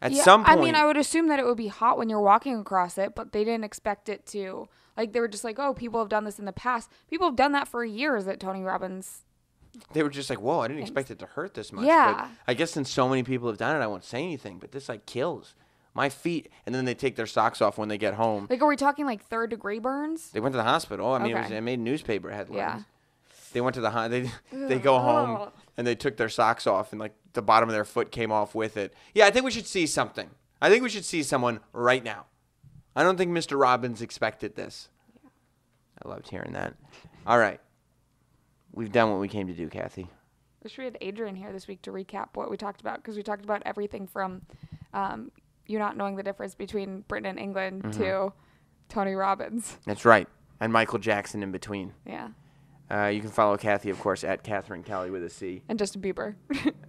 At some point... I mean, I would assume that it would be hot when you're walking across it, but they didn't expect it to... Like, they were just like, oh, people have done this in the past. People have done that for years at Tony Robbins. They were just like, whoa, I didn't expect it to hurt this much. Yeah. But I guess since so many people have done it, I won't say anything. But this, like, kills. My feet, and then they take their socks off when they get home. Like, are we talking like 3rd-degree burns? They went to the hospital. I mean, it made newspaper headlines. Yeah. They went to the they go home and they took their socks off, and like the bottom of their foot came off with it. Yeah, I think we should see something. I think we should see someone right now. I don't think Mr. Robbins expected this. Yeah. I loved hearing that. All right, we've done what we came to do, Cathy. Wish we had Adrian here this week to recap what we talked about, because we talked about everything from. You not knowing the difference between Britain and England to Tony Robbins. That's right. And Michael Jackson in between. Yeah. You can follow Cathy, of course, at Catherine Kelley with a C. And Justin Bieber.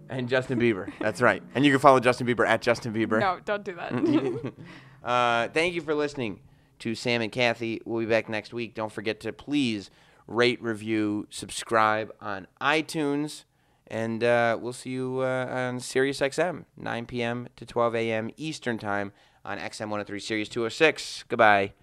And Justin Bieber. That's right. And you can follow Justin Bieber at Justin Bieber. No, don't do that. Thank you for listening to Sam and Cathy. We'll be back next week. Don't forget to please rate, review, subscribe on iTunes. And we'll see you on Sirius XM, 9 p.m. to 12 a.m. Eastern Time on XM 103 Sirius 206. Goodbye.